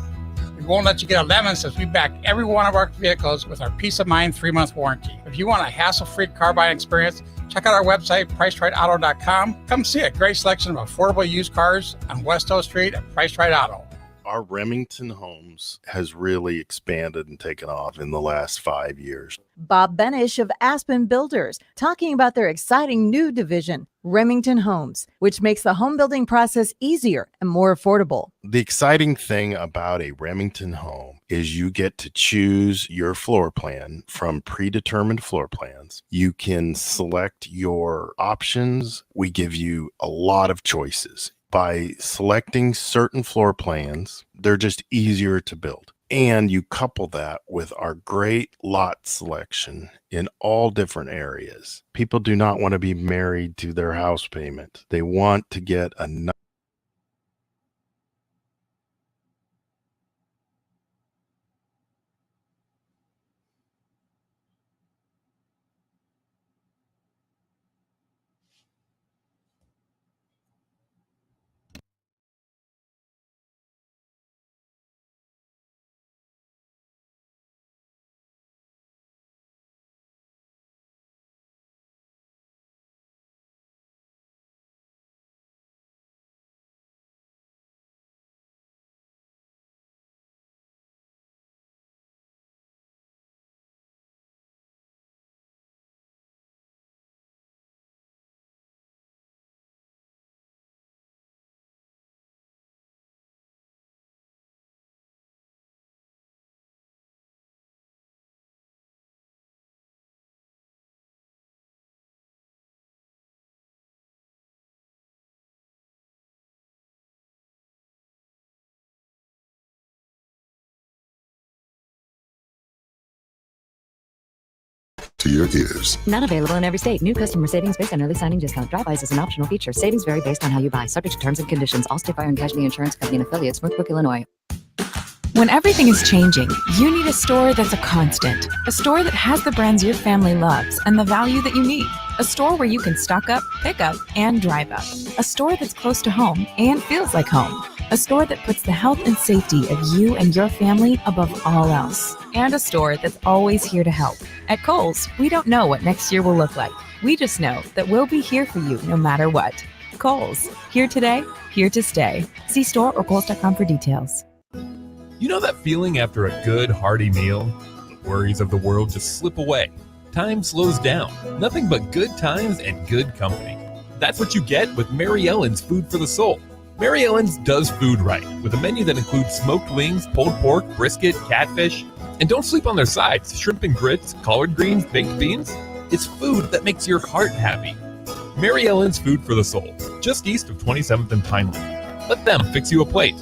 We won't let you get a lemon since we back every one of our vehicles with our peace of mind 3-month warranty. If you want a hassle-free car buying experience, check out our website, PriceRightAuto.com. Come see a great selection of affordable used cars on West O Street at Price Right Auto. Our Remington Homes has really expanded and taken off in the last 5 years. Bob Benish of Aspen Builders talking about their exciting new division, Remington Homes, which makes the home building process easier and more affordable. The exciting thing about a Remington home is you get to choose your floor plan from predetermined floor plans. You can select your options. We give you a lot of choices. By selecting certain floor plans, they're just easier to build. And you couple that with our great lot selection in all different areas. People do not want to be married to their house payment. They want to get a to your ears. Not available in every state. New customer savings based on early signing discount. Drive-bys is an optional feature. Savings vary based on how you buy. Subject to terms and conditions. Allstate Fire and Casualty Insurance Company and affiliates. Northbrook, Illinois. When everything is changing, you need a store that's a constant. A store that has the brands your family loves and the value that you need. A store where you can stock up, pick up, and drive up. A store that's close to home and feels like home. A store that puts the health and safety of you and your family above all else. And a store that's always here to help. At Kohl's, we don't know what next year will look like. We just know that we'll be here for you no matter what. Kohl's, here today, here to stay. See store or Kohl's.com for details. You know that feeling after a good, hearty meal? The worries of the world just slip away. Time slows down. Nothing but good times and good company. That's what you get with Mary Ellen's Food for the Soul. Mary Ellen's does food right, with a menu that includes smoked wings, pulled pork, brisket, catfish. And don't sleep on their sides, shrimp and grits, collard greens, baked beans. It's food that makes your heart happy. Mary Ellen's Food for the Soul, just east of 27th and Pineland. Let them fix you a plate.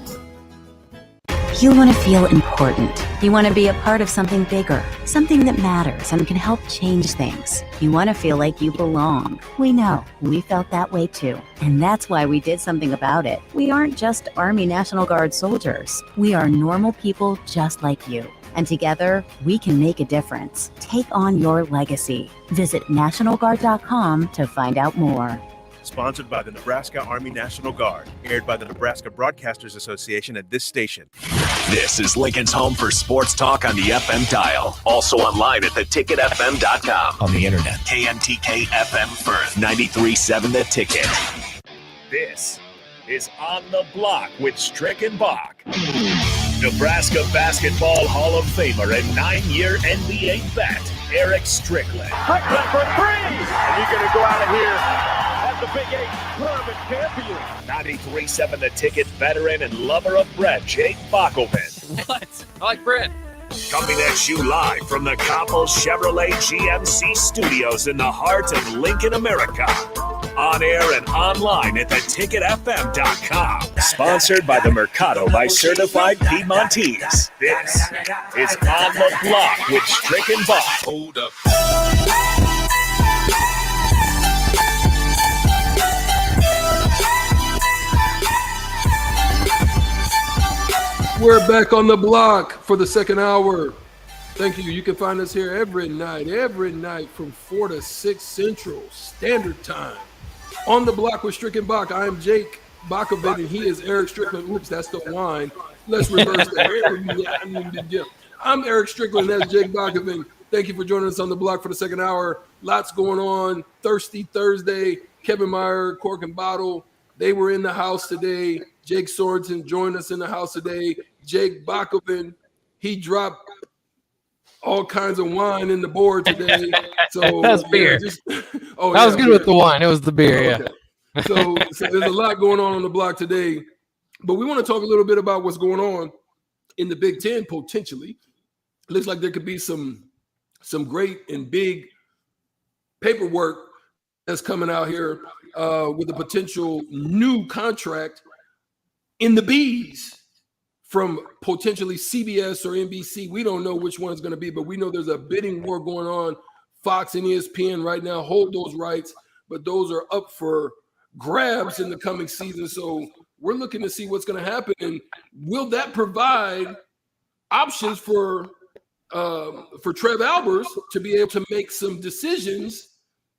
You want to feel important. You want to be a part of something bigger, something that matters and can help change things. You want to feel like you belong. We know. We felt that way too. And that's why we did something about it. We aren't just Army National Guard soldiers. We are normal people just like you. And together, we can make a difference. Take on your legacy. Visit NationalGuard.com to find out more. Sponsored by the Nebraska Army National Guard. Aired by the Nebraska Broadcasters Association at this station. This is Lincoln's home for sports talk on the FM dial. Also online at theticketfm.com. On the internet. KNTK FM Firth, 93.7 The Ticket. This is On the Block with Strickland Bach. Nebraska Basketball Hall of Famer and 9-year NBA vet, Erick Strickland. Strickland for three! And you're going to go out of here as the Big 8 tournament champion. 93.7 The Ticket veteran and lover of bread, Jake Bockoven. What? I like bread. Coming at you live from the Coppel Chevrolet GMC studios in the heart of Lincoln, America. On air and online at theticketfm.com. Sponsored by the Mercado by Certified Piedmontese. This is On the Block with Strickland Bach. Hold up. We're back on the block for the second hour. Thank you. You can find us here every night from 4 to 6 Central Standard Time. On the block with Strickland Bach. I am Jake Bockoven, and he is Erick Strickland. Oops, that's the wine. Let's reverse that. I'm Erick Strickland. That's Jake Bockoven. Thank you for joining us on the block for the second hour. Lots going on. Thirsty Thursday. Kevin Meyer, Cork and Bottle. They were in the house today. Jake Sorensen joined us in the house today. Jake Bockoven, he dropped all kinds of wine in the board today. So that's beer. That was good with the wine. It was the beer, okay. So there's a lot going on the block today. But we want to talk a little bit about what's going on in the Big Ten potentially. It looks like there could be some great and big paperwork that's coming out here with a potential new contract in the B's from potentially CBS or NBC. We don't know which one it's going to be, but we know there's a bidding war going on. Fox and ESPN right now hold those rights, but those are up for grabs in the coming season. So we're looking to see what's going to happen. And will that provide options for Trev Albers to be able to make some decisions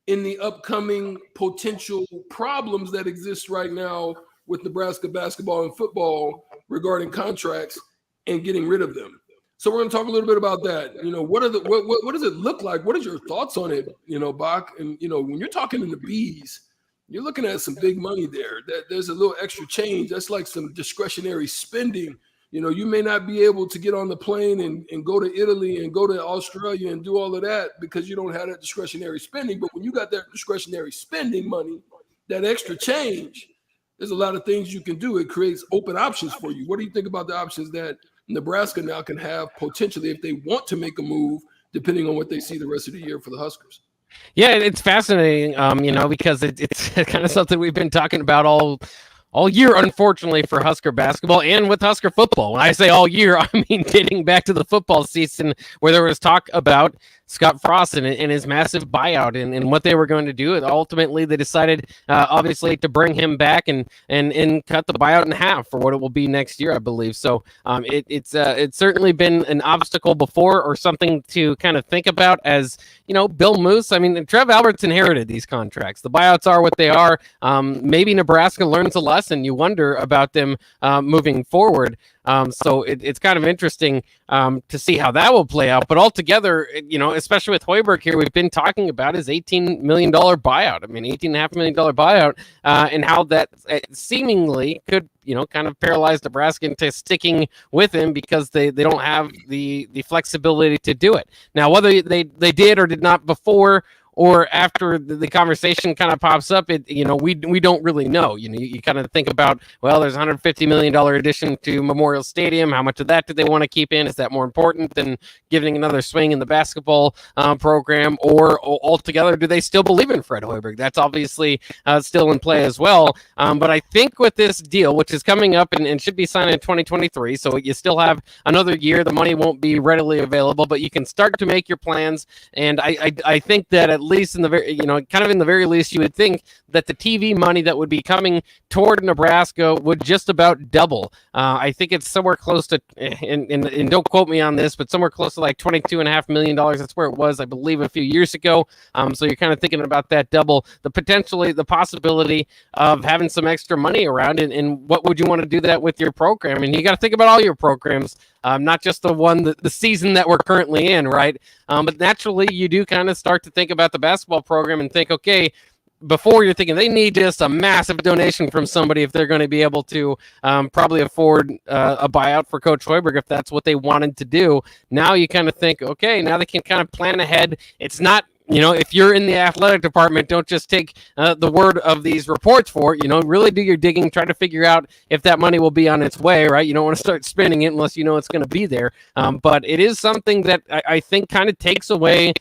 in the upcoming potential problems that exist right now with Nebraska basketball and football regarding contracts and getting rid of them? So we're going to talk a little bit about that. You know, what does it look like? What is your thoughts on it, Bach? And, when you're talking in the B's, you're looking at some big money there. There's a little extra change. That's like some discretionary spending. You may not be able to get on the plane and go to Italy and go to Australia and do all of that because you don't have that discretionary spending. But when you got that discretionary spending money, that extra change, there's a lot of things you can do. It creates open options for you. What do you think about the options that Nebraska now can have potentially if they want to make a move, depending on what they see the rest of the year for the Huskers? Yeah, it's fascinating, because it's kind of something we've been talking about all year, unfortunately, for Husker basketball and with Husker football. When I say all year, I mean dating back to the football season where there was talk about Scott Frost and his massive buyout and what they were going to do. And ultimately, they decided, obviously, to bring him back and cut the buyout in half for what it will be next year, I believe. So it's certainly been an obstacle before, or something to kind of think about as, Bill Moose. I mean, Trev Alberts inherited these contracts. The buyouts are what they are. Maybe Nebraska learns a lesson. You wonder about them moving forward. So it's kind of interesting to see how that will play out. But altogether, especially with Hoiberg here, we've been talking about his $18 million buyout. I mean, $18.5 million buyout, and how that seemingly could, kind of paralyze Nebraska into sticking with him because they don't have the flexibility to do it. Now, whether they did or did not before or after the conversation kind of pops up, we don't really know. You kind of think about, well, there's $150 million addition to Memorial Stadium. How much of that do they want to keep in? Is that more important than giving another swing in the basketball program? Or altogether, do they still believe in Fred Hoiberg? That's obviously still in play as well. But I think with this deal, which is coming up and should be signed in 2023, so you still have another year. The money won't be readily available, but you can start to make your plans. And I think that at least in the very, kind of in the very least, you would think that the TV money that would be coming toward Nebraska would just about double. I think it's somewhere close to, and don't quote me on this, but somewhere close to like $22.5 million. That's where it was, I believe, a few years ago. So you're kind of thinking about that double, the possibility of having some extra money around, and what would you want to do that with your program? And you got to think about all your programs. Not just the season that we're currently in, right? But naturally, you do kind of start to think about the basketball program and think, okay, before you're thinking they need just a massive donation from somebody if they're going to be able to probably afford a buyout for Coach Hoiberg if that's what they wanted to do. Now you kind of think, okay, now they can kind of plan ahead. It's not, if you're in the athletic department, don't just take the word of these reports for it. Really do your digging, try to figure out if that money will be on its way, right? You don't want to start spending it unless you know it's going to be there. But it is something that I think kind of takes away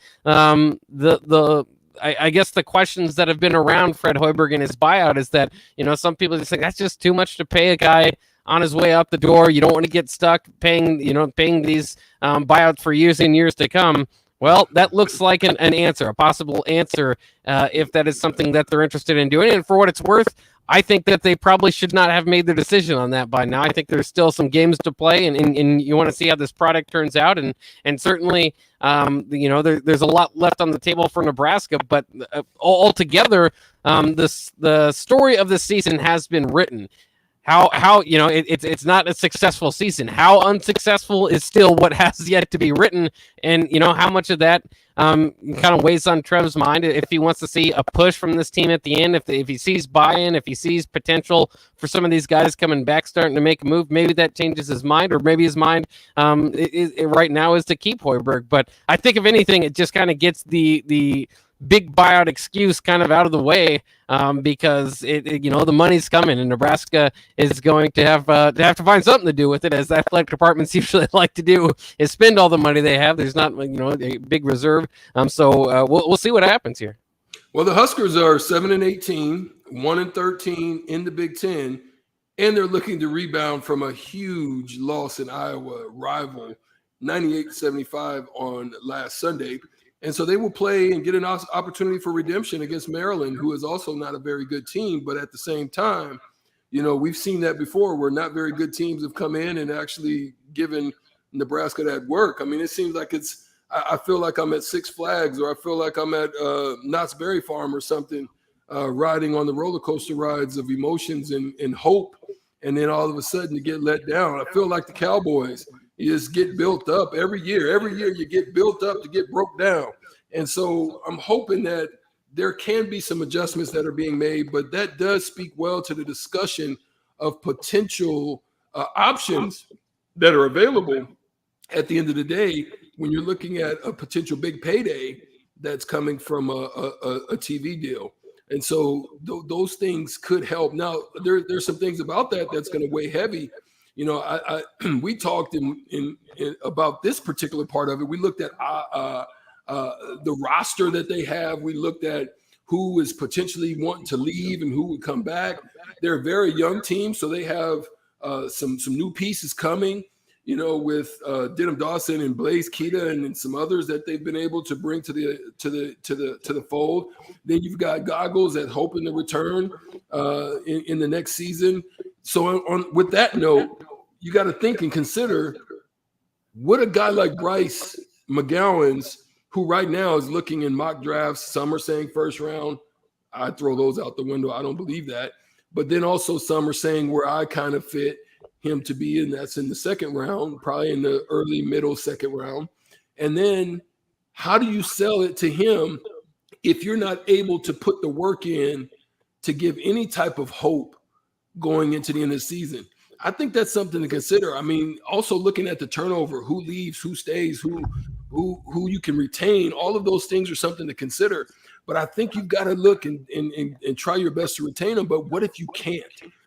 I guess the questions that have been around Fred Hoiberg and his buyout is that, some people just think that's just too much to pay a guy on his way out the door. You don't want to get stuck paying these buyouts for years and years to come. Well, that looks like an answer, a possible answer, if that is something that they're interested in doing. And for what it's worth, I think that they probably should not have made their decision on that by now. I think there's still some games to play, and you want to see how this product turns out. And certainly, there's a lot left on the table for Nebraska. But altogether, the story of the season has been written. How it's not a successful season. How unsuccessful is still what has yet to be written, and how much of that kind of weighs on Trev's mind if he wants to see a push from this team at the end. If he sees buy-in, if he sees potential for some of these guys coming back, starting to make a move, maybe that changes his mind, or maybe his mind right now is to keep Hoiberg. But I think if anything, it just kind of gets the big buyout excuse kind of out of the way, because the money's coming and Nebraska is going to have to find something to do with it, as athletic departments usually like to do, is spend all the money they have. There's not a big reserve, so we'll see what happens here. Well, the Huskers are 7-18, 1-13 in the Big Ten, and they're looking to rebound from a huge loss in Iowa rival, 98-75 on last Sunday. And so they will play and get an opportunity for redemption against Maryland, who is also not a very good team. But at the same time, we've seen that before, where not very good teams have come in and actually given Nebraska that work. I mean, it seems like I feel like I'm at Six Flags, or I feel like I'm at Knott's Berry Farm or something, riding on the roller coaster rides of emotions and hope. And then all of a sudden to get let down. I feel like the Cowboys. You just get built up every year. Every year you get built up to get broke down. And so I'm hoping that there can be some adjustments that are being made, but that does speak well to the discussion of potential options that are available at the end of the day when you're looking at a potential big payday that's coming from a TV deal. And so those things could help. Now, there's some things about that's going to weigh heavy. We talked in about this particular part of it. We looked at the roster that they have. We looked at who is potentially wanting to leave and who would come back. They're a very young team, so they have some new pieces coming. with Denham Dawson and Blaze Keita and some others that they've been able to bring to the fold. Then you've got Goggles that hoping to return in the next season. So with that note, you got to think and consider what a guy like Bryce McGowan's, who right now is looking in mock drafts. Some are saying first round. I throw those out the window. I don't believe that. But then also some are saying where I kind of fit him to be, and that's in the second round, probably in the early, middle second round. And then how do you sell it to him if you're not able to put the work in to give any type of hope going into the end of the season? I think that's something to consider. I mean, also looking at the turnover, who leaves, who stays, who you can retain, all of those things are something to consider. But I think you've got to look and try your best to retain them. But what if you can't?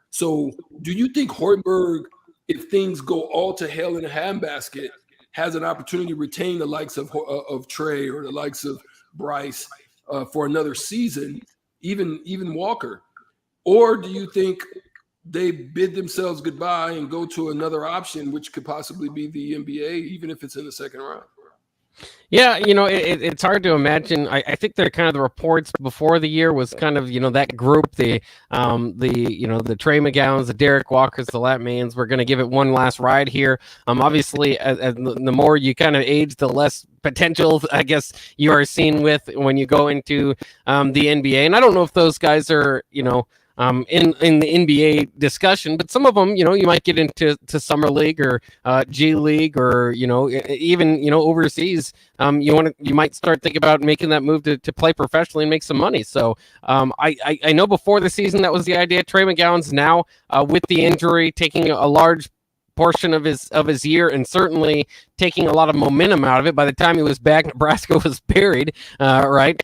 So do you think Hoiberg, if things go all to hell in a handbasket, has an opportunity to retain the likes of Trey or the likes of Bryce for another season, even Walker? Or do you think they bid themselves goodbye and go to another option, which could possibly be the NBA, even if it's in the second round? Yeah, it's hard to imagine. I think they're kind of the reports before the year was kind of, that group, the Trey McGowans, the Derek Walkers, the Lat Mayans. We're going to give it one last ride here. Obviously, as the more you kind of age, the less potential, I guess, you are seen with when you go into the NBA. And I don't know if those guys are, in the NBA discussion, but some of them, you might get into summer league or G League or even overseas. You might start thinking about making that move to play professionally and make some money. So I know before the season that was the idea. Trey McGowan's now with the injury taking a large portion of his year and certainly taking a lot of momentum out of it. By the time he was back, Nebraska was buried, right?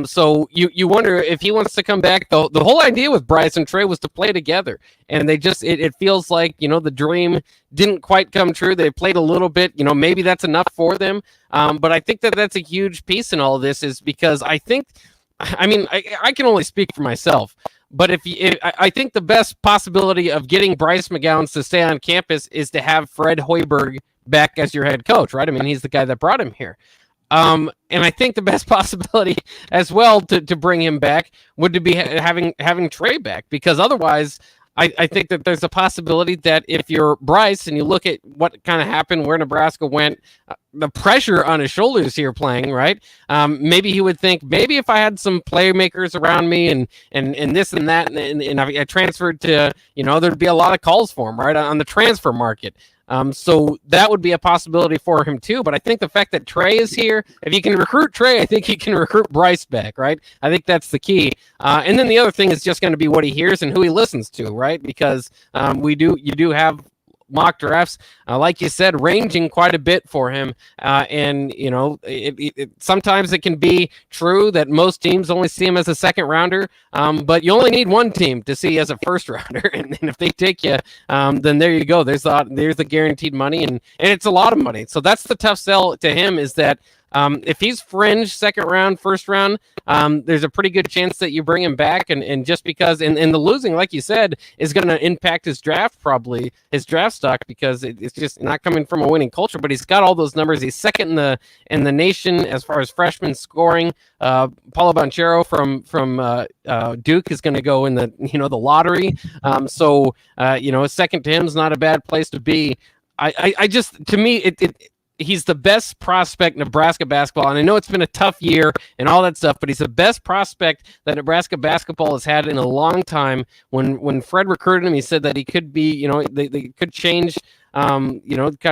So you wonder if he wants to come back. The whole idea with Bryce and Trey was to play together, and they just it feels like the dream didn't quite come true. They played a little bit, maybe that's enough for them. But I think that's a huge piece in all of this, is because I think, I can only speak for myself. But I think the best possibility of getting Bryce McGowan to stay on campus is to have Fred Hoiberg back as your head coach, right? He's the guy that brought him here. And I think the best possibility as well to bring him back would be having Trey back, because otherwise I think that there's a possibility that if you're Bryce and you look at what kind of happened, where Nebraska went, the pressure on his shoulders here playing, right? Maybe he would think, maybe if I had some playmakers around me and this and that, and I transferred to, there'd be a lot of calls for him, right, on the transfer market. So that would be a possibility for him too. But I think the fact that Trey is here, if you can recruit Trey, I think you can recruit Bryce back, right? I think that's the key. And then the other thing is just going to be what he hears and who he listens to, right? Because you do have mock drafts, like you said, ranging quite a bit for him. And sometimes it can be true that most teams only see him as a second rounder, but you only need one team to see as a first rounder. And then if they take you, then there you go. There's the guaranteed money, and it's a lot of money. So that's the tough sell to him, is that if he's fringe second round, first round, there's a pretty good chance that you bring him back. And just because, and the losing, like you said, is going to impact his draft stock, because it's just not coming from a winning culture. But he's got all those numbers. He's second in the nation as far as freshman scoring. Paulo Banchero from Duke is going to go in the lottery. So second to him is not a bad place to be. I just, to me, he's the best prospect Nebraska basketball, and I know it's been a tough year and all that stuff, but he's the best prospect that Nebraska basketball has had in a long time. When Fred recruited him, he said that he could be, they could change, kind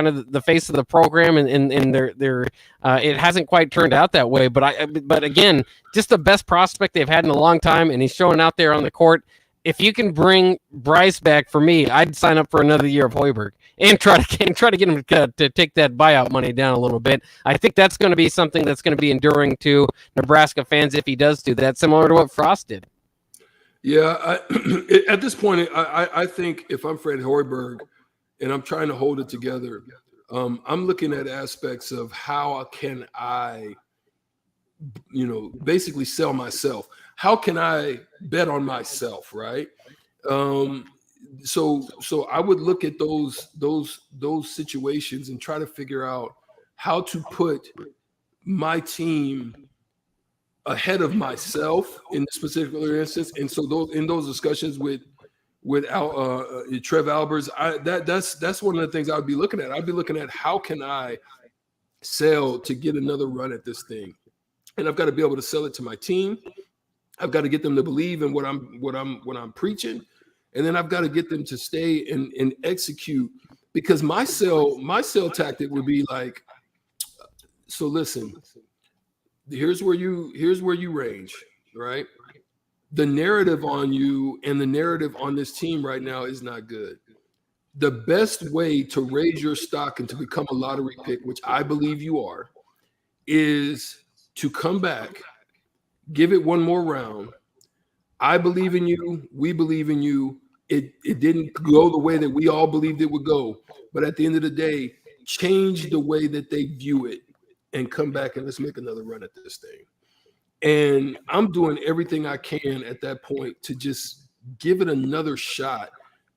of the face of the program, and their it hasn't quite turned out that way. But again, just the best prospect they've had in a long time, and he's showing out there on the court. If you can bring Bryce back, for me, I'd sign up for another year of Hoiberg and try to get him to take that buyout money down a little bit. I think that's going to be something that's going to be enduring to Nebraska fans if he does do that, similar to what Frost did. Yeah, at this point, I think if I'm Fred Hoiberg and I'm trying to hold it together, I'm looking at aspects of how can I, basically sell myself. How can I bet on myself, right? so I would look at those situations and try to figure out how to put my team ahead of myself in this particular instance. And so those discussions with Trev Albers, that's one of the things I would be looking at. I'd be looking at how can I sell to get another run at this thing, and I've got to be able to sell it to my team. I've got to get them to believe in what I'm preaching, and then I've got to get them to stay and execute. Because my sell tactic would be like, so listen, here's where you range, right? The narrative on you and the narrative on this team right now is not good. The best way to raise your stock and to become a lottery pick, which I believe you are, is to come back, give it one more round. I believe in you. We believe in you. It didn't go the way that we all believed it would go. But at the end of the day, change the way that they view it and come back and let's make another run at this thing. And I'm doing everything I can at that point to just give it another shot,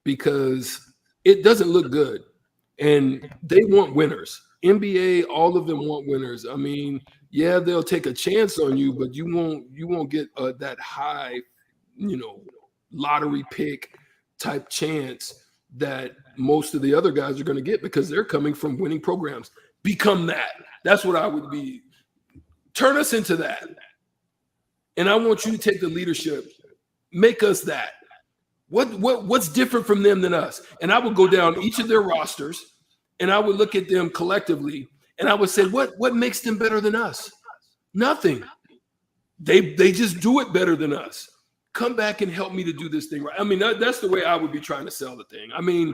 because it doesn't look good. And they want winners. NBA, all of them want winners. I mean, yeah, they'll take a chance on you, but you won't get that high, lottery pick type chance that most of the other guys are going to get, because they're coming from winning programs. Become that. That's what I would be. Turn us into that. And I want you to take the leadership. Make us that. What's different from them than us? And I would go down each of their rosters and I would look at them collectively and I would say, what makes them better than us? Nothing. They just do it better than us. Come back and help me to do this thing right. I mean, that's the way I would be trying to sell the thing. I mean,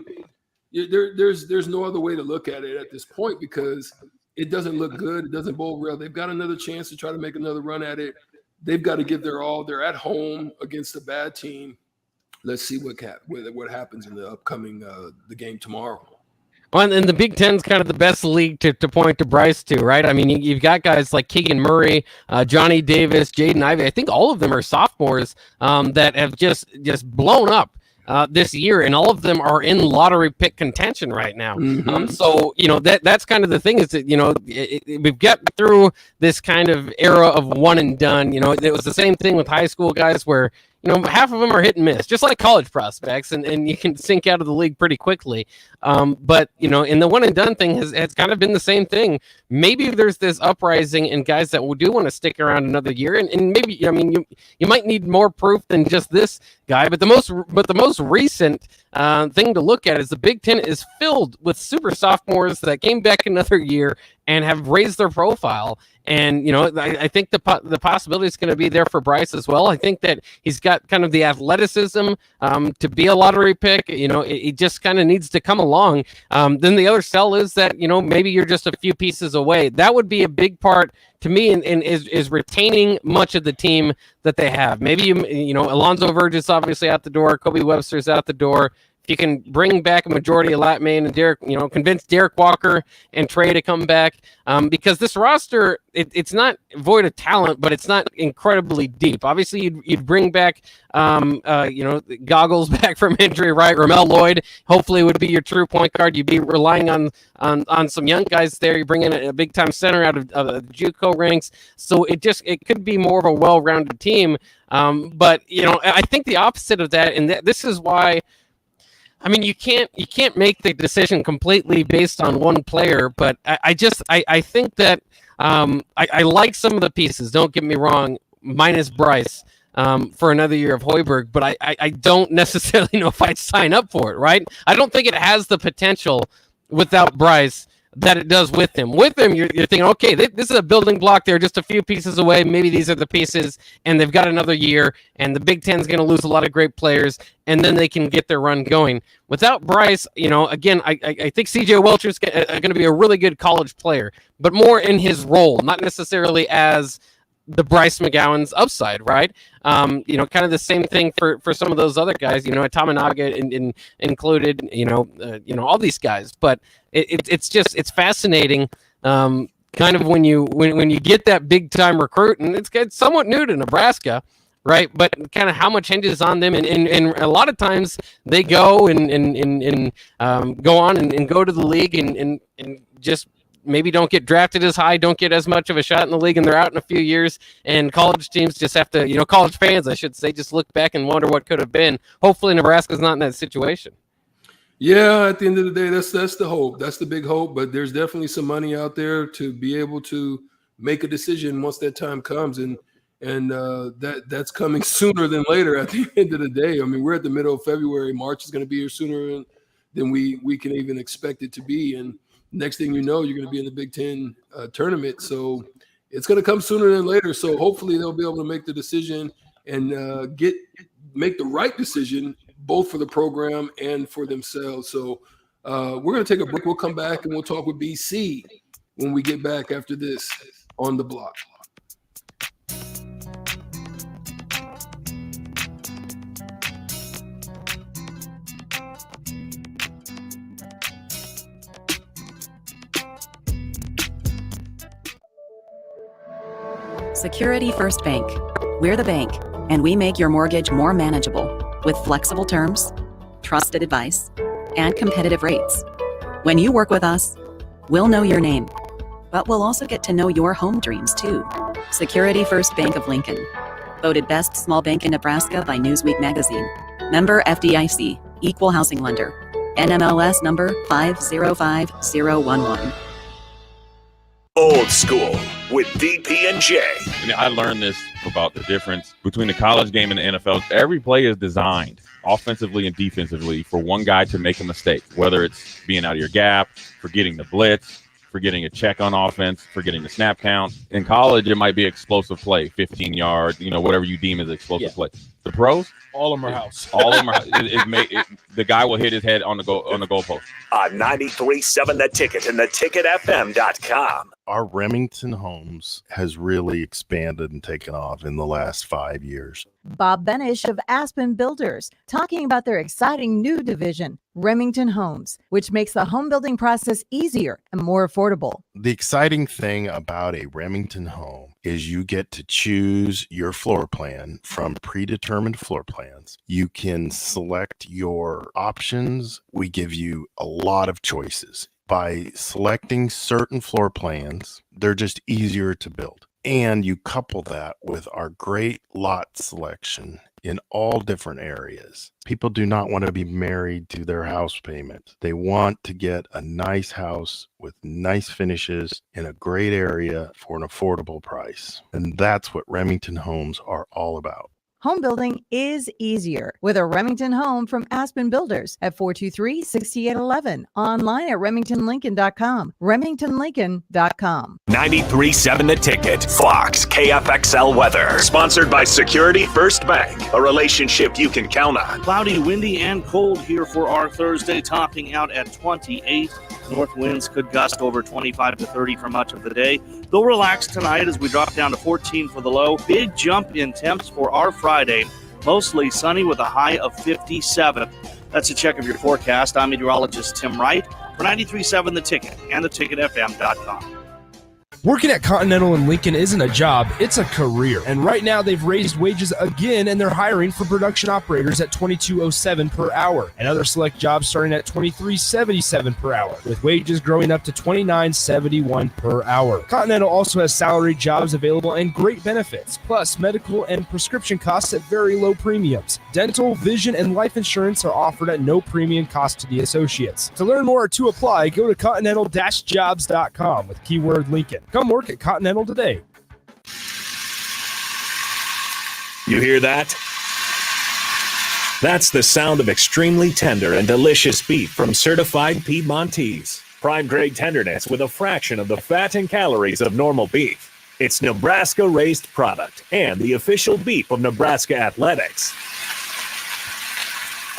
there's no other way to look at it at this point, because it doesn't look good. It doesn't bode well. They've got another chance to try to make another run at it. They've got to give their all. They're at home against a bad team. Let's see what happens in the upcoming the game tomorrow. Well, and the Big Ten's kind of the best league to point to Bryce to, right? I mean, you've got guys like Keegan Murray, Johnny Davis, Jaden Ivey. I think all of them are sophomores that have just blown up this year, and all of them are in lottery pick contention right now. Mm-hmm. So that's kind of the thing, is that we've got through this kind of era of one and done. It was the same thing with high school guys where half of them are hit and miss, just like college prospects, and you can sink out of the league pretty quickly. But in the one and done thing has kind of been the same thing. Maybe there's this uprising in guys that do want to stick around another year, and maybe you might need more proof than just this guy. But the most recent thing to look at is the Big Ten is filled with super sophomores that came back another year and have raised their profile. And I think the possibility is going to be there for Bryce as well. I think that he's got kind of the athleticism to be a lottery pick. It just kind of needs to come along. Then the other sell is that maybe you're just a few pieces away. That would be a big part to me, and is retaining much of the team that they have. Maybe Alonzo Verge's obviously out the door. Kobe Webster's out the door. If you can bring back a majority of Latmain and Derek, convince Derek Walker and Trey to come back, because this roster, it's not void of talent, but it's not incredibly deep. Obviously, you'd bring back, Goggles back from injury, right? Ramel Lloyd hopefully would be your true point guard. You'd be relying on some young guys there. You bring in a big time center out of the JUCO ranks, so it could be more of a well-rounded team. But I think the opposite of that, and this is why. I mean, you can't make the decision completely based on one player, but I think that I like some of the pieces. Don't get me wrong, minus Bryce for another year of Hoiberg, but I don't necessarily know if I'd sign up for it. Right? I don't think it has the potential without Bryce that it does with him. With him, you're thinking, okay, this is a building block. They're just a few pieces away. Maybe these are the pieces, and they've got another year, and the Big Ten's going to lose a lot of great players, and then they can get their run going. Without Bryce, again, I think C.J. Welcher's going to be a really good college player, but more in his role, not necessarily as the Bryce McGowan's upside, right? Kind of the same thing for some of those other guys, Tamanaga included, all these guys. But it's fascinating, kind of when you get that big time recruit, and it's somewhat new to Nebraska. right? But kind of how much hinges on them, and a lot of times they go and go on and go to the league and just maybe don't get drafted as high, don't get as much of a shot in the league, and they're out in a few years. And college teams just have to, college fans, I should say, just look back and wonder what could have been. Hopefully, Nebraska's not in that situation. Yeah, at the end of the day, that's the hope. That's the big hope. But there's definitely some money out there to be able to make a decision once that time comes, and that's coming sooner than later. At the end of the day, I mean, we're at the middle of February. March is going to be here sooner than we can even expect it to be, and next thing you know, you're going to be in the Big Ten tournament. So it's going to come sooner than later. So hopefully they'll be able to make the decision and make the right decision, both for the program and for themselves. So we're going to take a break. We'll come back and we'll talk with BC when we get back after this on the block. Security First Bank. We're the bank, and we make your mortgage more manageable with flexible terms, trusted advice, and competitive rates. When you work with us, we'll know your name, but we'll also get to know your home dreams too. Security First Bank of Lincoln. Voted best small bank in Nebraska by Newsweek magazine. Member FDIC, equal housing lender. NMLS number 505011. Old School with DP and J. I learned this about the difference between the college game and the NFL. Every play is designed offensively and defensively for one guy to make a mistake, whether it's being out of your gap, forgetting the blitz, forgetting a check on offense, forgetting the snap count. In college, it might be explosive play, 15 yards, whatever you deem as explosive play. The pros, all of them are house. All of them are. The guy will hit his head on the goalpost. On 93.7 The Ticket and theticketfm.com. Our Remington Homes has really expanded and taken off in the last 5 years. Bob Benish of Aspen Builders, talking about their exciting new division, Remington Homes, which makes the home building process easier and more affordable. The exciting thing about a Remington home is you get to choose your floor plan from predetermined floor plans. You can select your options. We give you a lot of choices. By selecting certain floor plans, they're just easier to build. And you couple that with our great lot selection in all different areas. People do not want to be married to their house payment. They want to get a nice house with nice finishes in a great area for an affordable price. And that's what Remington Homes are all about. Home building is easier with a Remington home from Aspen Builders at 423-6811. Online at remingtonlincoln.com. remingtonlincoln.com. 93.7 The Ticket. Fox KFXL weather. Sponsored by Security First Bank. A relationship you can count on. Cloudy, windy, and cold here for our Thursday, topping out at 28. North winds could gust over 25 to 30 for much of the day. They'll relax tonight as we drop down to 14 for the low. Big jump in temps for our Friday. Mostly sunny with a high of 57. That's a check of your forecast. I'm meteorologist Tim Wright for 93.7 The Ticket and theticketfm.com. Working at Continental in Lincoln isn't a job, it's a career. And right now they've raised wages again and they're hiring for production operators at $22.07 per hour and other select jobs starting at $23.77 per hour, with wages growing up to $29.71 per hour. Continental also has salaried jobs available and great benefits, plus medical and prescription costs at very low premiums. Dental, vision, and life insurance are offered at no premium cost to the associates. To learn more or to apply, go to continental-jobs.com with keyword Lincoln. Come work at Continental today. You hear that? That's the sound of extremely tender and delicious beef from certified Piedmontese. Prime grade tenderness with a fraction of the fat and calories of normal beef. It's Nebraska-raised product and the official beef of Nebraska Athletics.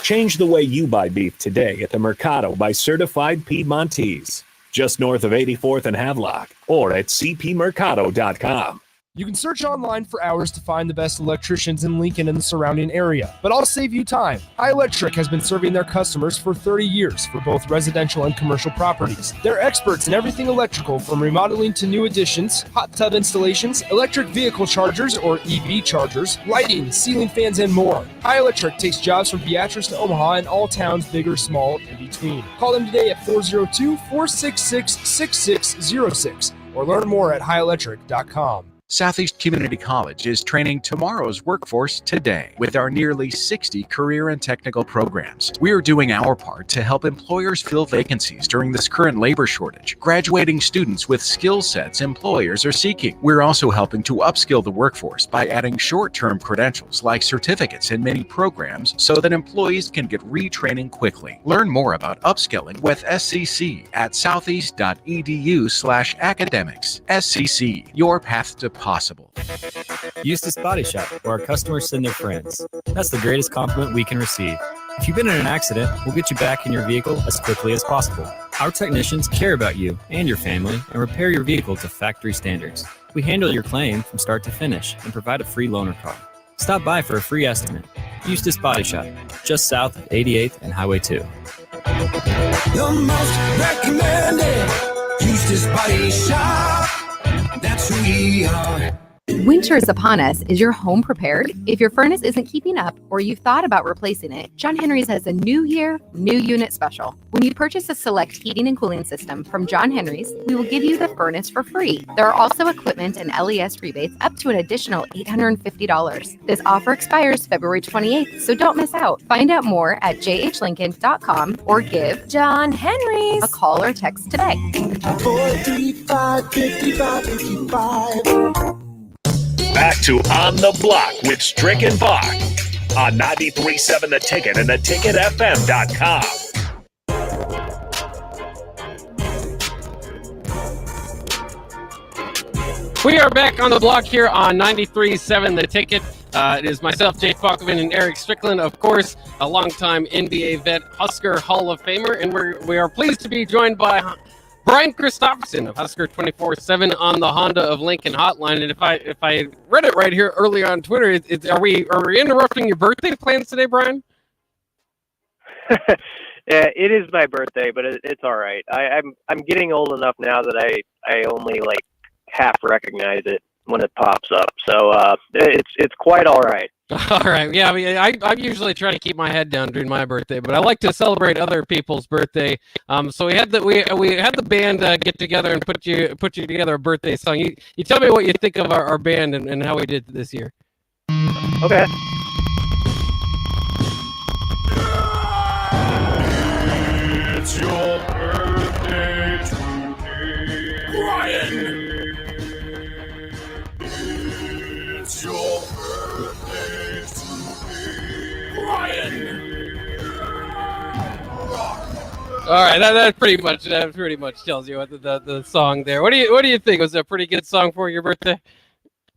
Change the way you buy beef today at the Mercado by Certified Piedmontese. Just north of 84th and Havelock, or at cpmercado.com. You can search online for hours to find the best electricians in Lincoln and the surrounding area, but I'll save you time. High Electric has been serving their customers for 30 years for both residential and commercial properties. They're experts in everything electrical, from remodeling to new additions, hot tub installations, electric vehicle chargers or EV chargers, lighting, ceiling fans, and more. High Electric takes jobs from Beatrice to Omaha and all towns, big or small, in between. Call them today at 402-466-6606 or learn more at highelectric.com. Southeast Community College is training tomorrow's workforce today with our nearly 60 career and technical programs. We're doing our part to help employers fill vacancies during this current labor shortage, graduating students with skill sets employers are seeking. We're also helping to upskill the workforce by adding short-term credentials like certificates in many programs so that employees can get retraining quickly. Learn more about upskilling with SCC at southeast.edu/academics. SCC, your path to possible. Eustace Body Shop, where our customers send their friends. That's the greatest compliment we can receive. If you've been in an accident, we'll get you back in your vehicle as quickly as possible. Our technicians care about you and your family and repair your vehicle to factory standards. We handle your claim from start to finish and provide a free loaner car. Stop by for a free estimate. Eustace Body Shop, just south of 88th and Highway 2. The most recommended Eustace Body Shop. That's who we are. Winter is upon us. Is your home prepared? If your furnace isn't keeping up or you've thought about replacing it, John Henry's has a new year, new unit special. When you purchase a select heating and cooling system from John Henry's, we will give you the furnace for free. There are also equipment and LES rebates up to an additional $850. This offer expires February 28th, so don't miss out. Find out more at jhlincoln.com or give John Henry's a call or text today. 435-5555. Back to On the Block with Strick and Bach on 93.7 The Ticket and theticketfm.com. We are back on the block here on 93.7 The Ticket. It is myself, Jay Bockoven, and Erick Strickland, of course, a longtime NBA vet, Husker Hall of Famer, and we are pleased to be joined by Brian Christopherson of Husker 24/7 on the Honda of Lincoln hotline. And if I read it right here earlier on Twitter, are we interrupting your birthday plans today, Brian? Yeah, it is my birthday, but it's all right. I'm getting old enough now that I only like half recognize it when it pops up. So it's quite all right. All right. Yeah, I usually try to keep my head down during my birthday, but I like to celebrate other people's birthday. So we had the band get together and put you together a birthday song. You tell me what you think of our band and how we did this year. Okay. It's your birthday today, Brian. It's your birthday today, Brian. All right, that pretty much tells you what the song there. What do you think? Was it a pretty good song for your birthday?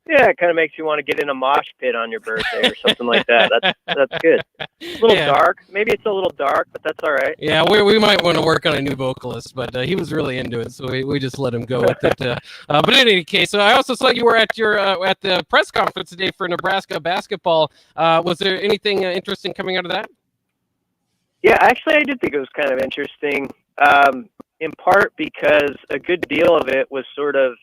Yeah, it kind of makes you want to get in a mosh pit on your birthday or something like that. That's good. A little dark. Maybe it's a little dark, but that's all right. Yeah, we might want to work on a new vocalist, but he was really into it, so we just let him go with it. But in any case, I also saw you were at at the press conference today for Nebraska basketball. Was there anything interesting coming out of that? Yeah, actually, I did think it was kind of interesting, in part because a good deal of it was sort of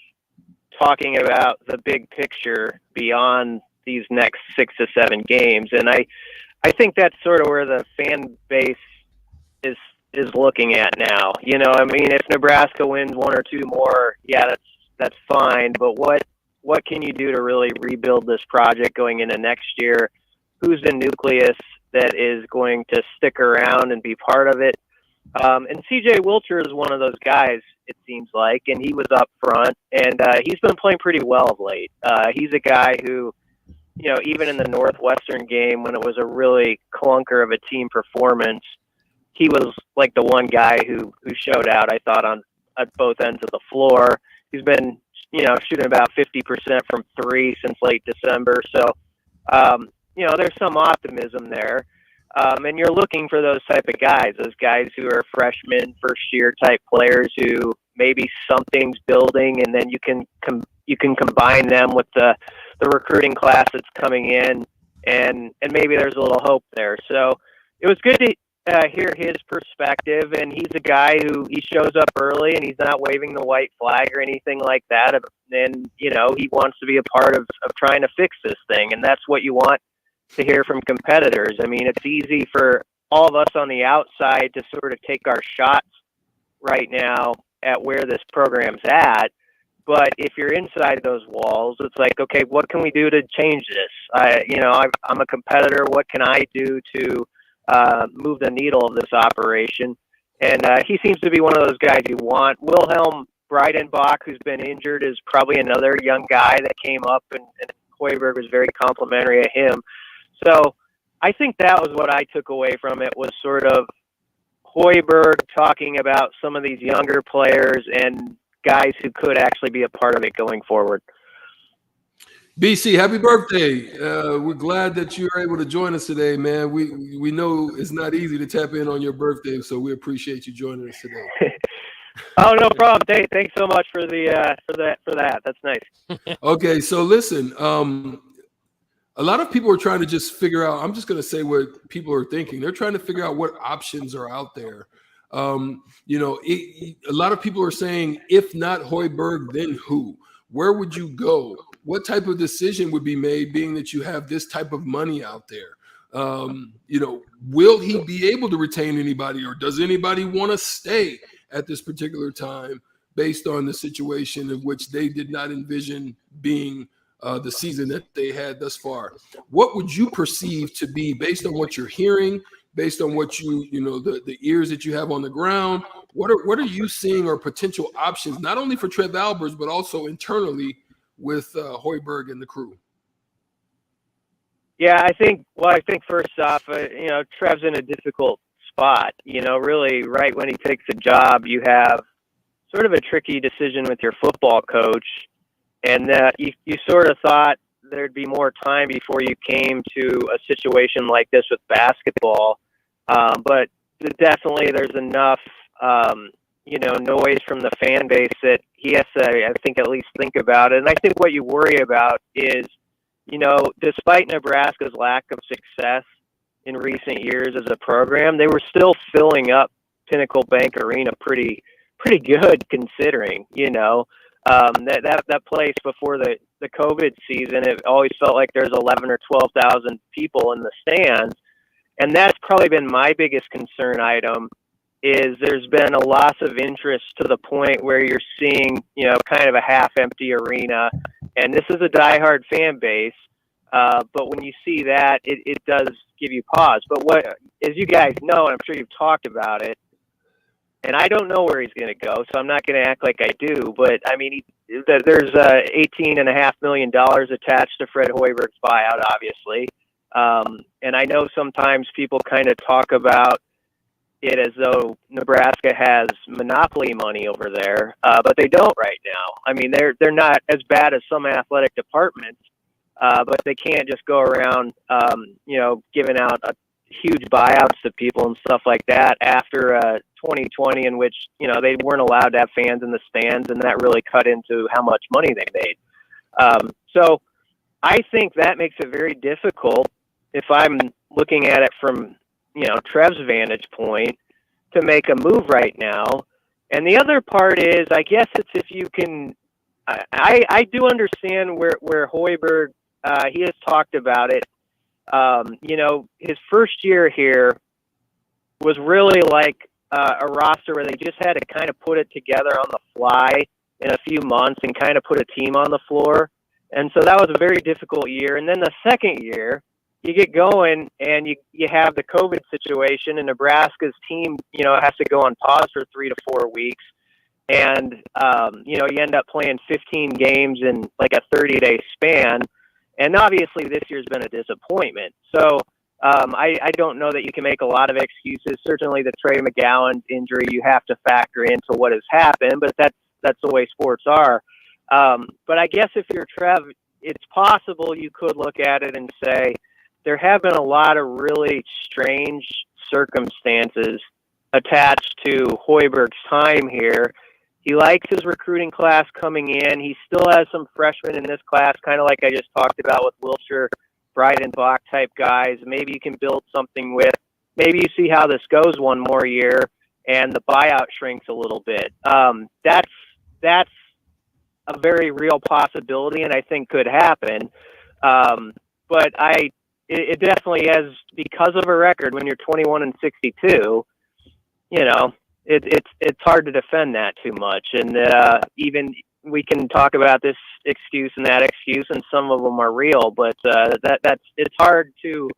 talking about the big picture beyond these next 6 to 7 games. And I think that's sort of where the fan base is looking at now. You know, I mean, if Nebraska wins 1 or 2 more, yeah, that's fine. But what can you do to really rebuild this project going into next year? Who's the nucleus that is going to stick around and be part of it? And CJ Wilcher is one of those guys, it seems like, and he was up front, and he's been playing pretty well of late. He's a guy who, you know, even in the Northwestern game when it was a really clunker of a team performance, he was like the one guy who showed out, I thought, at both ends of the floor. He's been, you know, shooting about 50% from 3 since late December. So, you know, there's some optimism there. And you're looking for those type of guys, those guys who are freshmen, first-year type players who maybe something's building, and then you can you can combine them with the recruiting class that's coming in, and maybe there's a little hope there. So it was good to hear his perspective, and he's a guy who he shows up early and he's not waving the white flag or anything like that. And he wants to be a part of trying to fix this thing, and that's what you want to hear from competitors. I mean, it's easy for all of us on the outside to sort of take our shots right now at where this program's at. But if you're inside those walls, it's like, okay, what can we do to change this? I'm a competitor. What can I do to move the needle of this operation? And he seems to be one of those guys you want. Wilhelm Breidenbach, who's been injured, is probably another young guy that came up, and Hoiberg was very complimentary of him. So I think that was what I took away from it, was sort of Hoiberg talking about some of these younger players and guys who could actually be a part of it going forward. BC, happy birthday. We're glad that you were able to join us today, man. We know it's not easy to tap in on your birthday, so we appreciate you joining us today. Oh, no problem. Thanks so much for that. That's nice. Okay, so listen, a lot of people are trying to just figure out, I'm just going to say what people are thinking. They're trying to figure out what options are out there. A lot of people are saying, if not Hoiberg, then who? Where would you go? What type of decision would be made, being that you have this type of money out there? Will he be able to retain anybody, or does anybody want to stay at this particular time based on the situation in which they did not envision being the season that they had thus far? What would you perceive to be, based on what you're hearing, based on what the ears that you have on the ground? What are you seeing or potential options, not only for Trev Albers, but also internally with Hoiberg and the crew? Yeah, I think first off, Trev's in a difficult spot. Really, right when he takes a job, you have sort of a tricky decision with your football coach, and you sort of thought there'd be more time before you came to a situation like this with basketball. But definitely there's enough, noise from the fan base that he has to, I think, at least think about it. And I think what you worry about is, despite Nebraska's lack of success in recent years as a program, they were still filling up Pinnacle Bank Arena pretty good, considering, that place before the COVID season, it always felt like there's 11 or 12,000 people in the stands. And that's probably been my biggest concern item, is there's been a loss of interest to the point where you're seeing, kind of a half-empty arena. And this is a diehard fan base, but when you see that, it does give you pause. But as you guys know, and I'm sure you've talked about it, and I don't know where he's going to go, so I'm not going to act like I do, but I mean, there's $18.5 million attached to Fred Hoiberg's buyout, obviously. And I know sometimes people kind of talk about it as though Nebraska has monopoly money over there, but they don't right now. I mean, they're not as bad as some athletic departments, but they can't just go around, giving out huge buyouts to people and stuff like that after 2020, in which, they weren't allowed to have fans in the stands, and that really cut into how much money they made. So I think that makes it very difficult, if I'm looking at it from, Trev's vantage point, to make a move right now. And the other part is, I guess it's if you can, I do understand where Hoiberg, he has talked about it. His first year here was really like a roster where they just had to kind of put it together on the fly in a few months and kind of put a team on the floor. And so that was a very difficult year. And then the second year, you get going and you have the COVID situation, and Nebraska's team, has to go on pause for 3 to 4 weeks. And, you end up playing 15 games in like a 30-day span. And obviously this year's been a disappointment. So I don't know that you can make a lot of excuses. Certainly the Trey McGowan injury, you have to factor into what has happened, but that's the way sports are. But I guess if you're Trev, it's possible you could look at it and say, there have been a lot of really strange circumstances attached to Hoiberg's time here. He likes his recruiting class coming in. He still has some freshmen in this class, kind of like I just talked about with Wilshire, Breidenbach type guys. Maybe you can build something with. Maybe you see how this goes one more year, and the buyout shrinks a little bit. That's a very real possibility, and I think could happen. But it definitely has, because of a record when you're 21-62. You know, it's hard to defend that too much, and even we can talk about this excuse and that excuse, and some of them are real, but it's hard to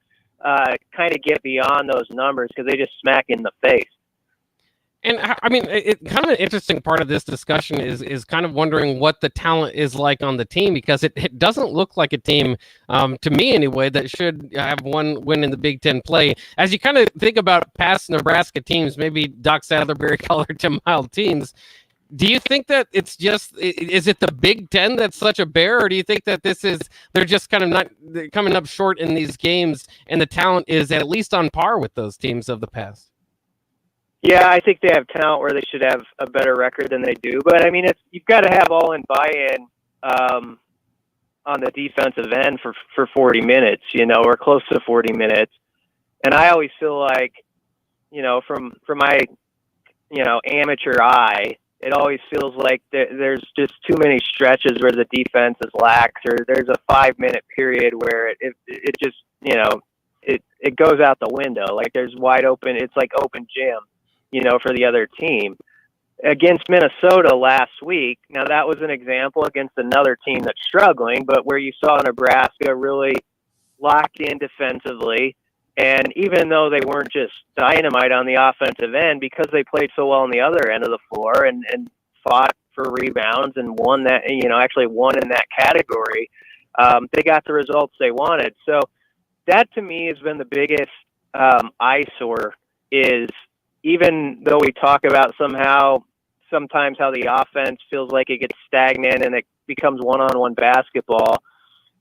kind of get beyond those numbers because they just smack in the face. And I mean, it kind of an interesting part of this discussion is kind of wondering what the talent is like on the team, because it doesn't look like a team, to me anyway, that should have one win in the Big Ten play. As you kind of think about past Nebraska teams, maybe Doc Sadlerberry colored Tim Mild teams, do you think that it's just, is it the Big Ten that's such a bear, or do you think that they're just kind of not coming up short in these games and the talent is at least on par with those teams of the past? Yeah, I think they have talent where they should have a better record than they do. But, I mean, you've got to have all-in buy-in on the defensive end for 40 minutes, or close to 40 minutes. And I always feel like, from my, amateur eye, it always feels like there's just too many stretches where the defense is lax, or there's a 5-minute period where it just, it goes out the window. Like there's wide open, it's like open gym. For the other team. Against Minnesota last week, now that was an example against another team that's struggling, but where you saw Nebraska really locked in defensively, and even though they weren't just dynamite on the offensive end, because they played so well on the other end of the floor and fought for rebounds and won that, actually won in that category, they got the results they wanted. So that to me has been the biggest eyesore, is even though we talk about sometimes how the offense feels like it gets stagnant and it becomes one-on-one basketball,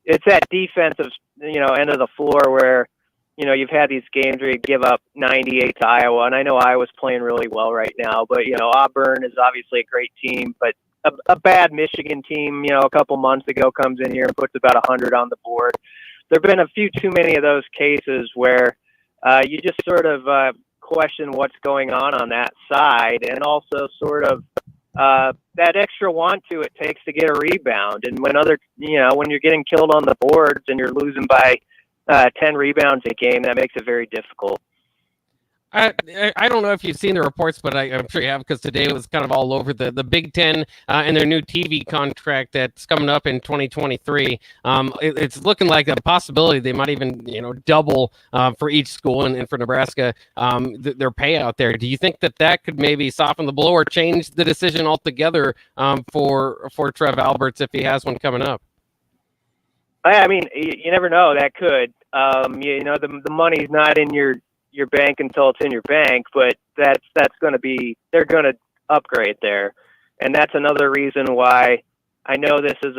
it's that defensive, end of the floor where, you've had these games where you give up 98 to Iowa, and I know Iowa's playing really well right now, but, Auburn is obviously a great team, but a bad Michigan team, a couple months ago comes in here and puts about 100 on the board. There have been a few too many of those cases where you just sort of question what's going on that side, and also sort of that extra want to it takes to get a rebound. And when when you're getting killed on the boards and you're losing by 10 rebounds a game, that makes it very difficult. I don't know if you've seen the reports, but I'm sure you have, because today it was kind of all over the Big Ten and their new TV contract that's coming up in 2023. It's looking like a possibility they might even double for each school, and for Nebraska their payout there. Do you think that could maybe soften the blow or change the decision altogether for Trev Alberts if he has one coming up? I mean, you never know. That could. The money's not in your bank until it's in your bank, but that's going to be, they're going to upgrade there. And that's another reason why I know this is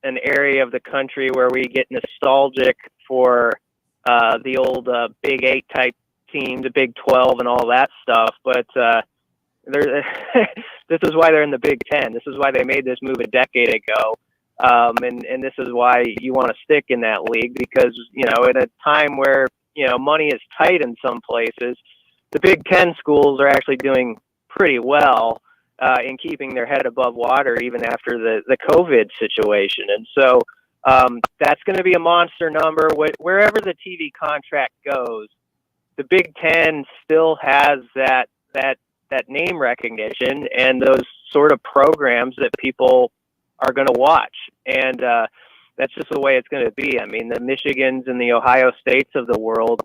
an area of the country where we get nostalgic for the old Big 8 type teams, the Big 12 and all that stuff. But this is why they're in the Big 10. This is why they made this move a decade ago. And this is why you want to stick in that league, because, in a time where, money is tight in some places, the Big Ten schools are actually doing pretty well in keeping their head above water even after the COVID situation. And so that's going to be a monster number. Wherever the TV contract goes, the Big Ten still has that name recognition and those sort of programs that people are going to watch. And that's just the way it's going to be. I mean, the Michigans and the Ohio States of the world,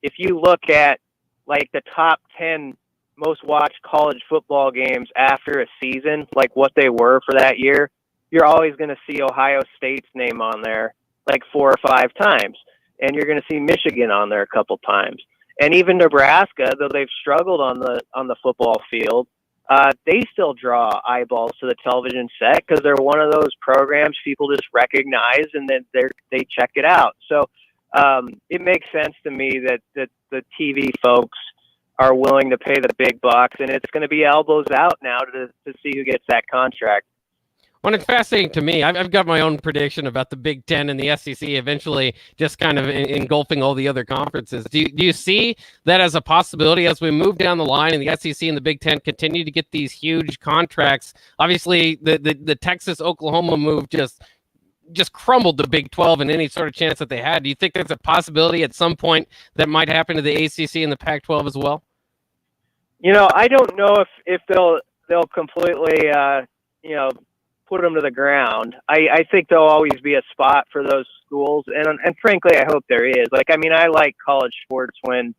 if you look at like the top 10 most watched college football games after a season, like what they were for that year, you're always going to see Ohio State's name on there like 4 or 5 times. And you're going to see Michigan on there a couple times. And even Nebraska, though they've struggled on the football field, they still draw eyeballs to the television set because they're one of those programs people just recognize and then they check it out. So it makes sense to me that the TV folks are willing to pay the big bucks, and it's going to be elbows out now to see who gets that contract. Well, it's fascinating to me. I've got my own prediction about the Big Ten and the SEC eventually just kind of engulfing all the other conferences. Do you see that as a possibility as we move down the line and the SEC and the Big Ten continue to get these huge contracts? Obviously, the Texas-Oklahoma move just crumbled the Big 12 and any sort of chance that they had. Do you think there's a possibility at some point that might happen to the ACC and the Pac-12 as well? I don't know if they'll completely, put them to the ground. I think there'll always be a spot for those schools, and frankly, I hope there is. I like college sports on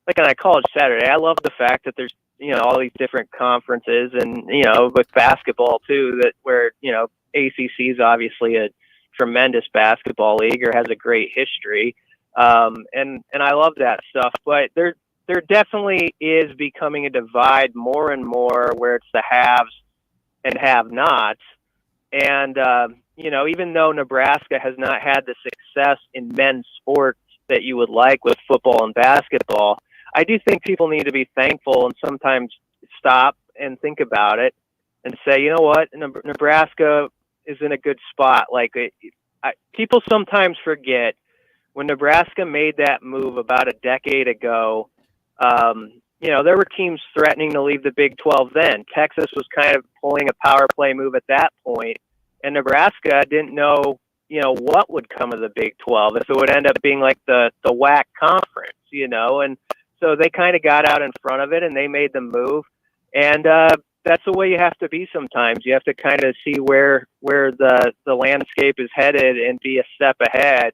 a college Saturday. I love the fact that there's all these different conferences, and with basketball too, where ACC is obviously a tremendous basketball league or has a great history, and I love that stuff. But there definitely is becoming a divide more and more where it's the haves and have-nots. And, even though Nebraska has not had the success in men's sports that you would like with football and basketball, I do think people need to be thankful and sometimes stop and think about it and say, you know what, Nebraska is in a good spot. People sometimes forget when Nebraska made that move about a decade ago, there were teams threatening to leave the Big 12 then. Texas was kind of pulling a power play move at that point, and Nebraska didn't know, what would come of the Big 12, if it would end up being like the WAC conference, and so they kind of got out in front of it and they made the move. And that's the way you have to be sometimes. You have to kind of see where the landscape is headed and be a step ahead.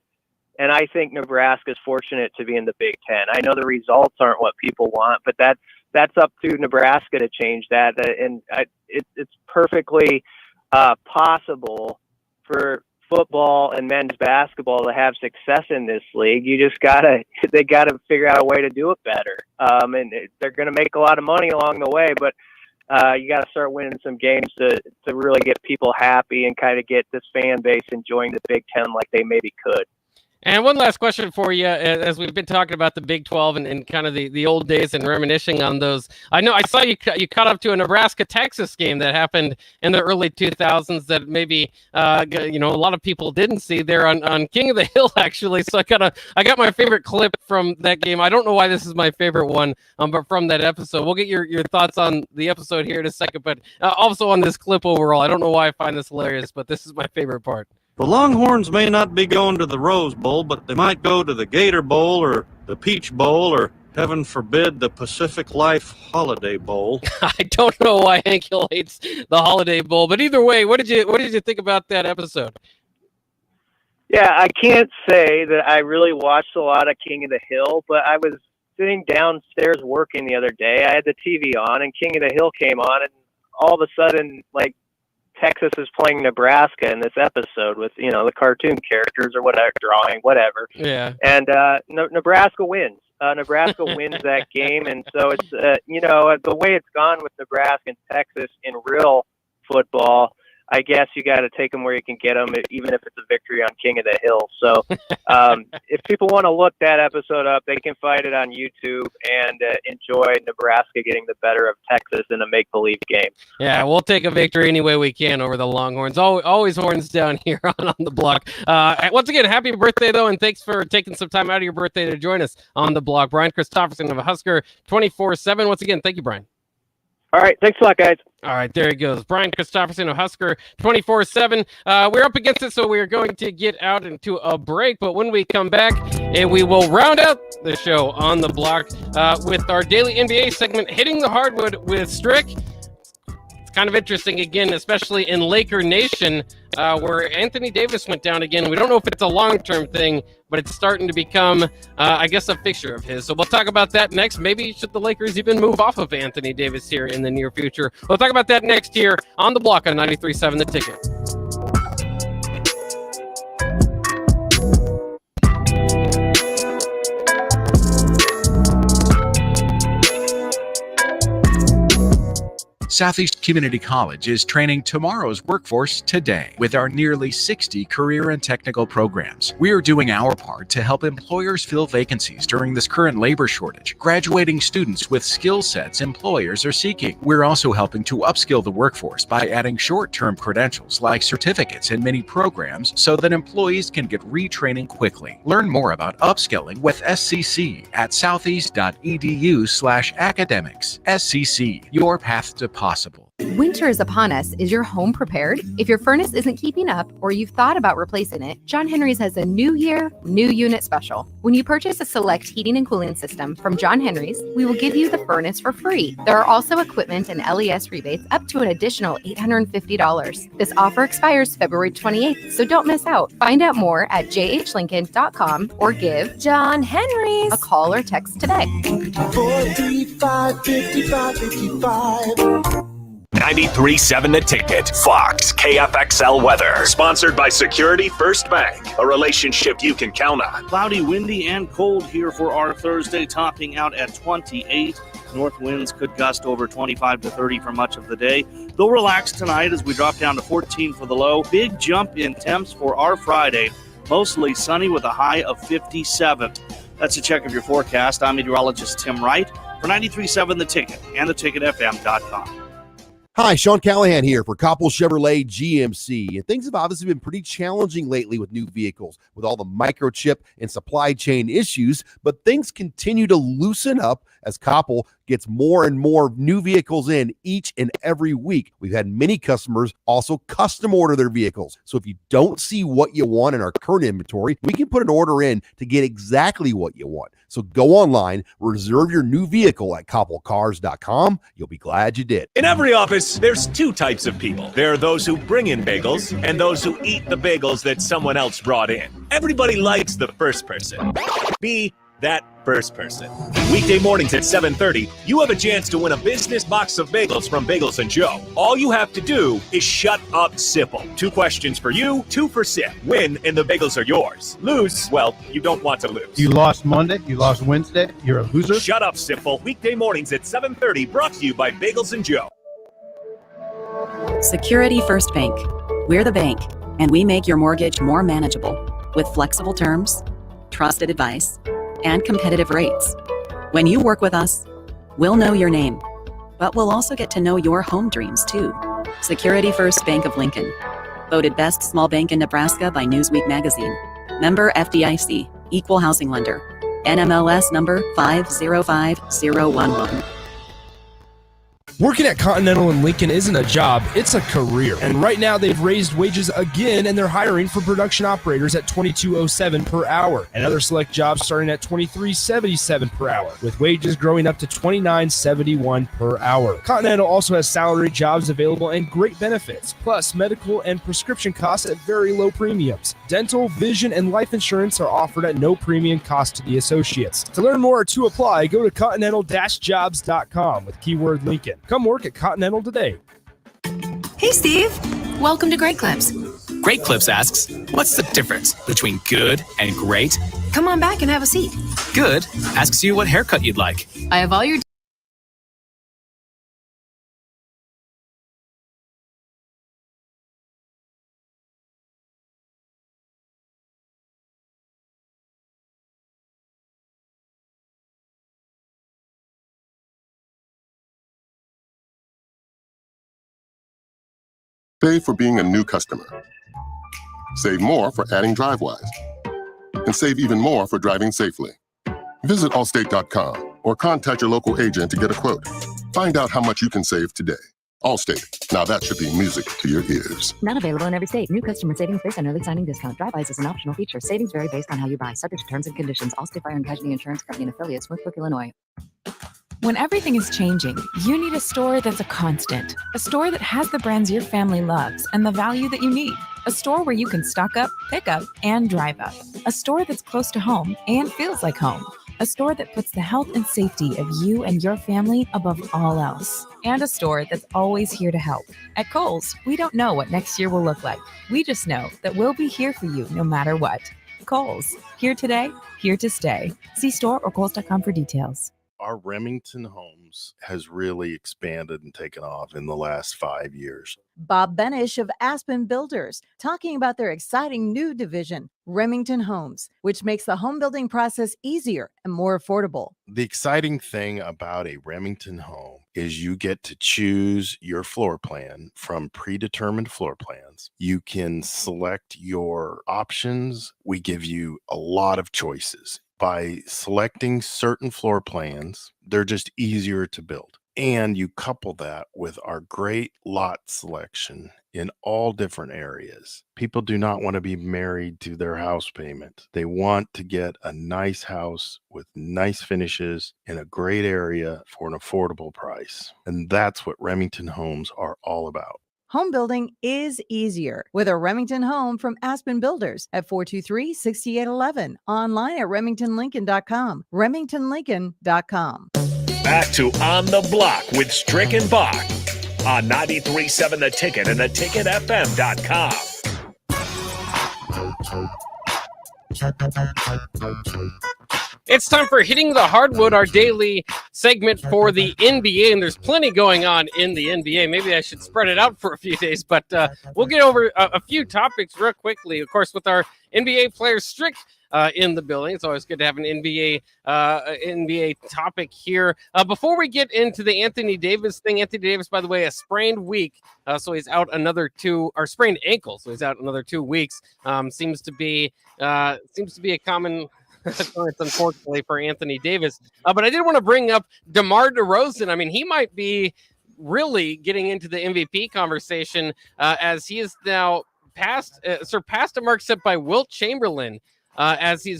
And I think Nebraska is fortunate to be in the Big Ten. I know the results aren't what people want, but that's up to Nebraska to change that. And it's perfectly possible for football and men's basketball to have success in this league. They gotta figure out a way to do it better. And they're going to make a lot of money along the way, but you got to start winning some games to really get people happy and kind of get this fan base enjoying the Big Ten like they maybe could. And one last question for you, as we've been talking about the Big 12 and kind of the old days and reminiscing on those. I know I saw you caught up to a Nebraska-Texas game that happened in the early 2000s that maybe a lot of people didn't see there on King of the Hill, actually. So I got my favorite clip from that game. I don't know why this is my favorite one, but from that episode. We'll get your thoughts on the episode here in a second, but also on this clip overall. I don't know why I find this hilarious, but this is my favorite part. The Longhorns may not be going to the Rose Bowl, but they might go to the Gator Bowl or the Peach Bowl or, heaven forbid, the Pacific Life Holiday Bowl. I don't know why Hank Hill hates the Holiday Bowl, but either way, what did you think about that episode? Yeah, I can't say that I really watched a lot of King of the Hill, but I was sitting downstairs working the other day. I had the TV on, and King of the Hill came on, and all of a sudden, Texas is playing Nebraska in this episode with, the cartoon characters or whatever, drawing, whatever. Yeah. And Nebraska wins. Nebraska wins that game. And so it's, the way it's gone with Nebraska and Texas in real football, I guess you got to take them where you can get them, even if it's a victory on King of the Hill. So if people want to look that episode up, they can find it on YouTube and enjoy Nebraska getting the better of Texas in a make-believe game. Yeah, we'll take a victory any way we can over the Longhorns. Always horns down here on the block. Once again, happy birthday, though, and thanks for taking some time out of your birthday to join us on the block. Brian Christopherson of Husker 24/7. Once again, thank you, Brian. All right. Thanks a lot, guys. All right, there he goes. Brian Christopherson of Husker 24/7. We're up against it, so we are going to get out into a break. But when we come back, we will round out the show on the block with our daily NBA segment, Hitting the Hardwood with Strick. It's kind of interesting, again, especially in Laker Nation, where Anthony Davis went down again. We don't know if it's a long-term thing, but it's starting to become, I guess, a fixture of his. So we'll talk about that next. Maybe should the Lakers even move off of Anthony Davis here in the near future? We'll talk about that next here on the block on 93.7 The Ticket. Southeast Community College is training tomorrow's workforce today with our nearly 60 career and technical programs. We are doing our part to help employers fill vacancies during this current labor shortage, graduating students with skill sets employers are seeking. We're also helping to upskill the workforce by adding short-term credentials like certificates in many programs so that employees can get retraining quickly. Learn more about upskilling with SCC at southeast.edu/academics. SCC, your path to possible. Winter is upon us. Is your home prepared? If your furnace isn't keeping up or you've thought about replacing it, John Henry's has a new year, new unit special. When you purchase a select heating and cooling system from John Henry's, we will give you the furnace for free. There are also equipment and LES rebates up to an additional $850. This offer expires February 28th, so don't miss out. Find out more at jhlincoln.com or give John Henry's a call or text today. 435-5555. 93.7 The Ticket. Fox KFXL weather. Sponsored by Security First Bank. A relationship you can count on. Cloudy, windy, and cold here for our Thursday, topping out at 28. North winds could gust over 25 to 30 for much of the day. They'll relax tonight as we drop down to 14 for the low. Big jump in temps for our Friday. Mostly sunny with a high of 57. That's a check of your forecast. I'm meteorologist Tim Wright for 93.7 The Ticket and theticketfm.com. Hi, Sean Callahan here for Koppel Chevrolet GMC. And things have obviously been pretty challenging lately with new vehicles, with all the microchip and supply chain issues, but things continue to loosen up as Koppel gets more and more new vehicles in each and every week. We've had many customers also custom order their vehicles. So if you don't see what you want in our current inventory, we can put an order in to get exactly what you want. So go online, reserve your new vehicle at koppelcars.com. You'll be glad you did. In every office, there's two types of people. There are those who bring in bagels and those who eat the bagels that someone else brought in. Everybody likes the first person. Be that first person. Weekday mornings at 7:30, you have a chance to win a business box of bagels from Bagels & Joe. All you have to do is shut up, Sipple. 2 questions for you, 2 for Sip. Win, and the bagels are yours. Lose, well, you don't want to lose. You lost Monday, you lost Wednesday, you're a loser. Shut up, Sipple. Weekday mornings at 7:30, brought to you by Bagels & Joe. Security First Bank. We're the bank, and we make your mortgage more manageable with flexible terms, trusted advice, and competitive rates. When you work with us, we'll know your name, but we'll also get to know your home dreams too. Security First Bank of Lincoln. Voted best small bank in Nebraska by Newsweek magazine. Member FDIC, equal housing lender. NMLS number 505011. Working at Continental in Lincoln isn't a job, it's a career. And right now they've raised wages again and they're hiring for production operators at $22.07 per hour and other select jobs starting at $23.77 per hour, with wages growing up to $29.71 per hour. Continental also has salary jobs available and great benefits, plus medical and prescription costs at very low premiums. Dental, vision, and life insurance are offered at no premium cost to the associates. To learn more or to apply, go to continental-jobs.com with keyword Lincoln. Come work at Continental today. Hey, Steve. Welcome to Great Clips. Great Clips asks, what's the difference between good and great? Come on back and have a seat. Good asks you what haircut you'd like. I have all your... Save for being a new customer. Save more for adding DriveWise. And save even more for driving safely. Visit Allstate.com or contact your local agent to get a quote. Find out how much you can save today. Allstate. Now that should be music to your ears. Not available in every state. New customer savings based on early signing discount. DriveWise is an optional feature. Savings vary based on how you buy. Subject to terms and conditions. Allstate Fire and Casualty Insurance Company and affiliates, Northbrook, Illinois. When everything is changing, you need a store that's a constant. A store that has the brands your family loves and the value that you need. A store where you can stock up, pick up, and drive up. A store that's close to home and feels like home. A store that puts the health and safety of you and your family above all else. And a store that's always here to help. At Kohl's, we don't know what next year will look like. We just know that we'll be here for you no matter what. Kohl's, here today, here to stay. See store or Kohl's.com for details. our Remington Homes has really expanded and taken off in the last 5 years. Bob Benish of Aspen Builders, talking about their exciting new division, Remington Homes, which makes the home building process easier and more affordable. The exciting thing about a Remington home is you get to choose your floor plan from predetermined floor plans. You can select your options. We give you a lot of choices. By selecting certain floor plans, they're just easier to build. And you couple that with our great lot selection in all different areas. People do not want to be married to their house payment. They want to get a nice house with nice finishes in a great area for an affordable price. And that's what Remington Homes are all about. Home building is easier with a Remington home from Aspen Builders at 423-6811. Online at remingtonlincoln.com. remingtonlincoln.com. Back to On the Block with Strick and Bach on 93.7 The Ticket and theticketfm.com. It's time for Hitting the Hardwood, our daily segment for the NBA, and there's plenty going on in the NBA. Maybe I should spread it out for a few days, but we'll get over a few topics real quickly. Of course, with our NBA players Strick in the building, it's always good to have an NBA topic here. Before we get into the Anthony Davis thing, Anthony Davis, by the way, a sprained week, so he's out another sprained ankle, so he's out another 2 weeks. Seems to be a common occurrence, unfortunately, for Anthony Davis. But I did want to bring up DeMar DeRozan. I mean, he might be really getting into the MVP conversation as he is now surpassed a mark set by Wilt Chamberlain. As he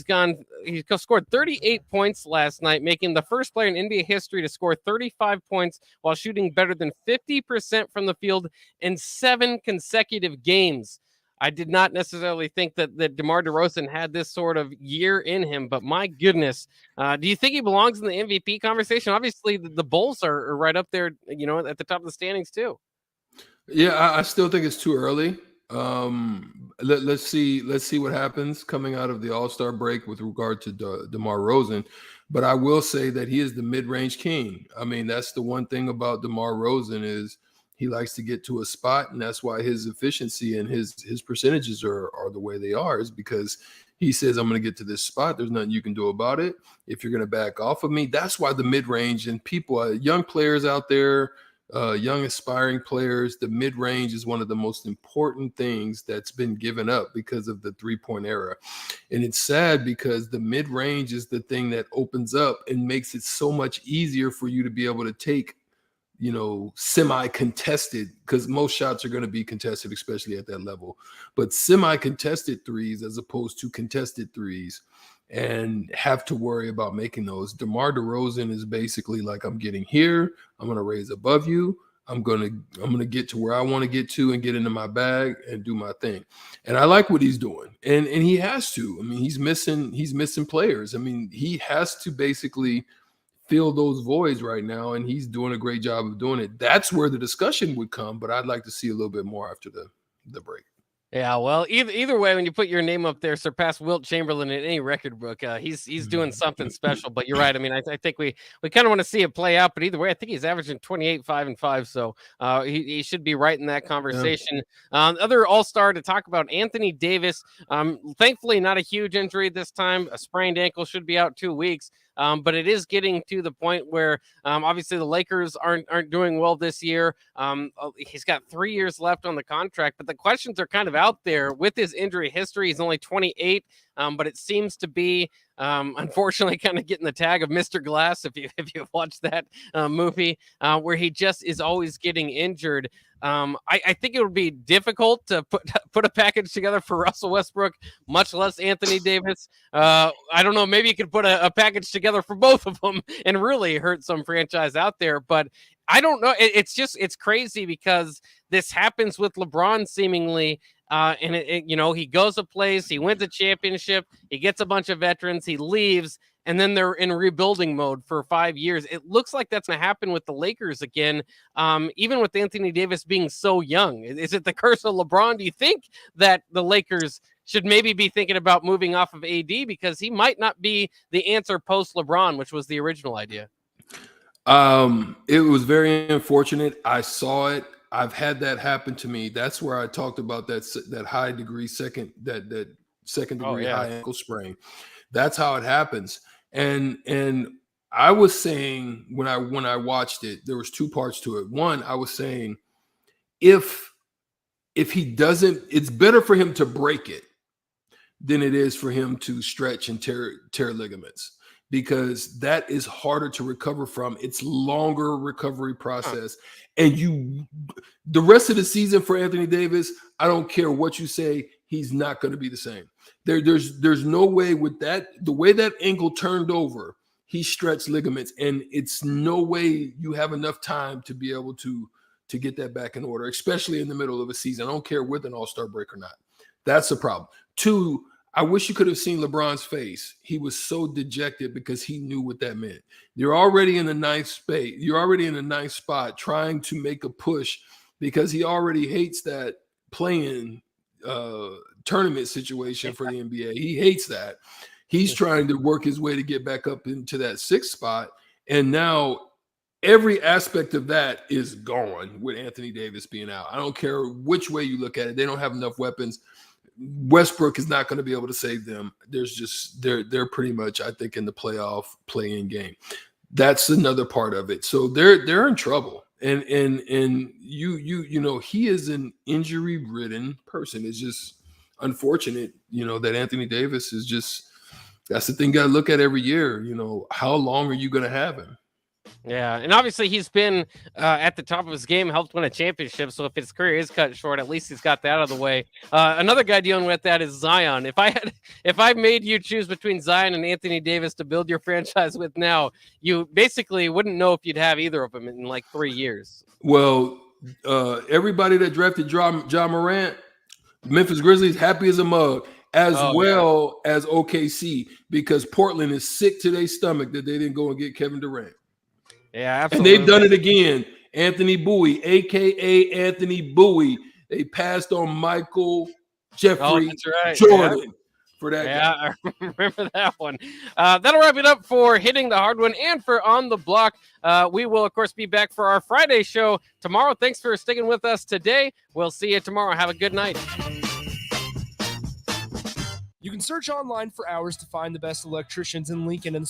scored 38 points last night, making the first player in NBA history to score 35 points while shooting better than 50% from the field in 7 consecutive games. I did not necessarily think that DeMar DeRozan had this sort of year in him, but my goodness, do you think he belongs in the MVP conversation? Obviously, the Bulls are right up there, at the top of the standings too. Yeah, I still think it's too early. Let's see what happens coming out of the All-Star break with regard to DeMar DeRozan. But I will say that he is the mid-range king. I mean, that's the one thing about DeMar DeRozan is he likes to get to a spot, and that's why his efficiency and his percentages are the way they are, is because he says, I'm going to get to this spot. There's nothing you can do about it. If you're going to back off of me, that's why the mid-range and people, young players out there, young aspiring players, the mid-range is one of the most important things that's been given up because of the three-point era. And it's sad because the mid-range is the thing that opens up and makes it so much easier for you to be able to take, semi-contested, because most shots are going to be contested, especially at that level, but semi-contested threes as opposed to contested threes, and have to worry about making those. DeMar DeRozan is basically like, I'm getting here, I'm going to raise above you, I'm going to get to where I want to get to and get into my bag and do my thing. And I like what he's doing. And he has to. I mean, he's missing players. I mean, he has to basically fill those voids right now, and he's doing a great job of doing it. That's where the discussion would come, but I'd like to see a little bit more after the break. Yeah, well, either way, when you put your name up there, surpass Wilt Chamberlain in any record book, he's doing something special. But you're right. I mean, I think we kind of want to see it play out. But either way, I think he's averaging 28, 5 and 5, so he should be right in that conversation. Yeah. Other All-Star to talk about, Anthony Davis. Thankfully, not a huge injury this time. A sprained ankle, should be out 2 weeks. But it is getting to the point where obviously the Lakers aren't doing well this year. He's got 3 years left on the contract, but the questions are kind of out there with his injury history. He's only 28, but it seems to be unfortunately kind of getting the tag of Mr. Glass if you've watched that movie where he just is always getting injured. I think it would be difficult to put a package together for Russell Westbrook, much less Anthony Davis. I don't know. Maybe you could put a package together for both of them and really hurt some franchise out there. But I don't know. It's crazy because this happens with LeBron seemingly. And he goes to place, he wins a championship, he gets a bunch of veterans, he leaves, and then they're in rebuilding mode for 5 years. It looks like that's going to happen with the Lakers again, even with Anthony Davis being so young. Is it the curse of LeBron? Do you think that the Lakers should maybe be thinking about moving off of AD because he might not be the answer post LeBron, which was the original idea? It was very unfortunate. I saw it. I've had that happen to me. That's where I talked about that high degree second degree high ankle sprain. That's how it happens. And I was saying when I watched it, there was two parts to it. One, I was saying if he doesn't, it's better for him to break it than it is for him to stretch and tear ligaments, because that is harder to recover from. It's longer recovery process. And the rest of the season for Anthony Davis, I don't care what you say, he's not going to be the same. There's no way with that, the way that ankle turned over, he stretched ligaments, and it's no way you have enough time to be able to get that back in order, especially in the middle of a season. I don't care with an all-star break or not. That's the problem. Two, I wish you could have seen LeBron's face. He was so dejected because he knew what that meant. You're already in the ninth space. You're already in the ninth spot trying to make a push because he already hates that playing tournament situation for the NBA. He hates that. He's trying to work his way to get back up into that sixth spot. And now every aspect of that is gone with Anthony Davis being out. I don't care which way you look at it. They don't have enough weapons. Westbrook is not going to be able to save them. They're pretty much, I think, in the playoff play-in game. That's another part of it. So they're in trouble. And you know, he is an injury-ridden person. It's just unfortunate, you know, that Anthony Davis is just, that's the thing you got to look at every year. You know, how long are you going to have him? Yeah, and obviously he's been at the top of his game, helped win a championship. So if his career is cut short, at least he's got that out of the way. Another guy dealing with that is Zion. If I made you choose between Zion and Anthony Davis to build your franchise with now, you basically wouldn't know if you'd have either of them in like 3 years. Well, everybody that drafted John Morant, Memphis Grizzlies, happy as a mug, as OKC, because Portland is sick to their stomach that they didn't go and get Kevin Durant. Yeah, absolutely. And they've done it again. Anthony Bowie, a.k.a. Anthony Bowie. They passed on Michael Jeffrey Jordan for that guy. I remember that one. That'll wrap it up for Hitting the Hard One and for On the Block. We will, of course, be back for our Friday show tomorrow. Thanks for sticking with us today. We'll see you tomorrow. Have a good night. You can search online for hours to find the best electricians in Lincoln and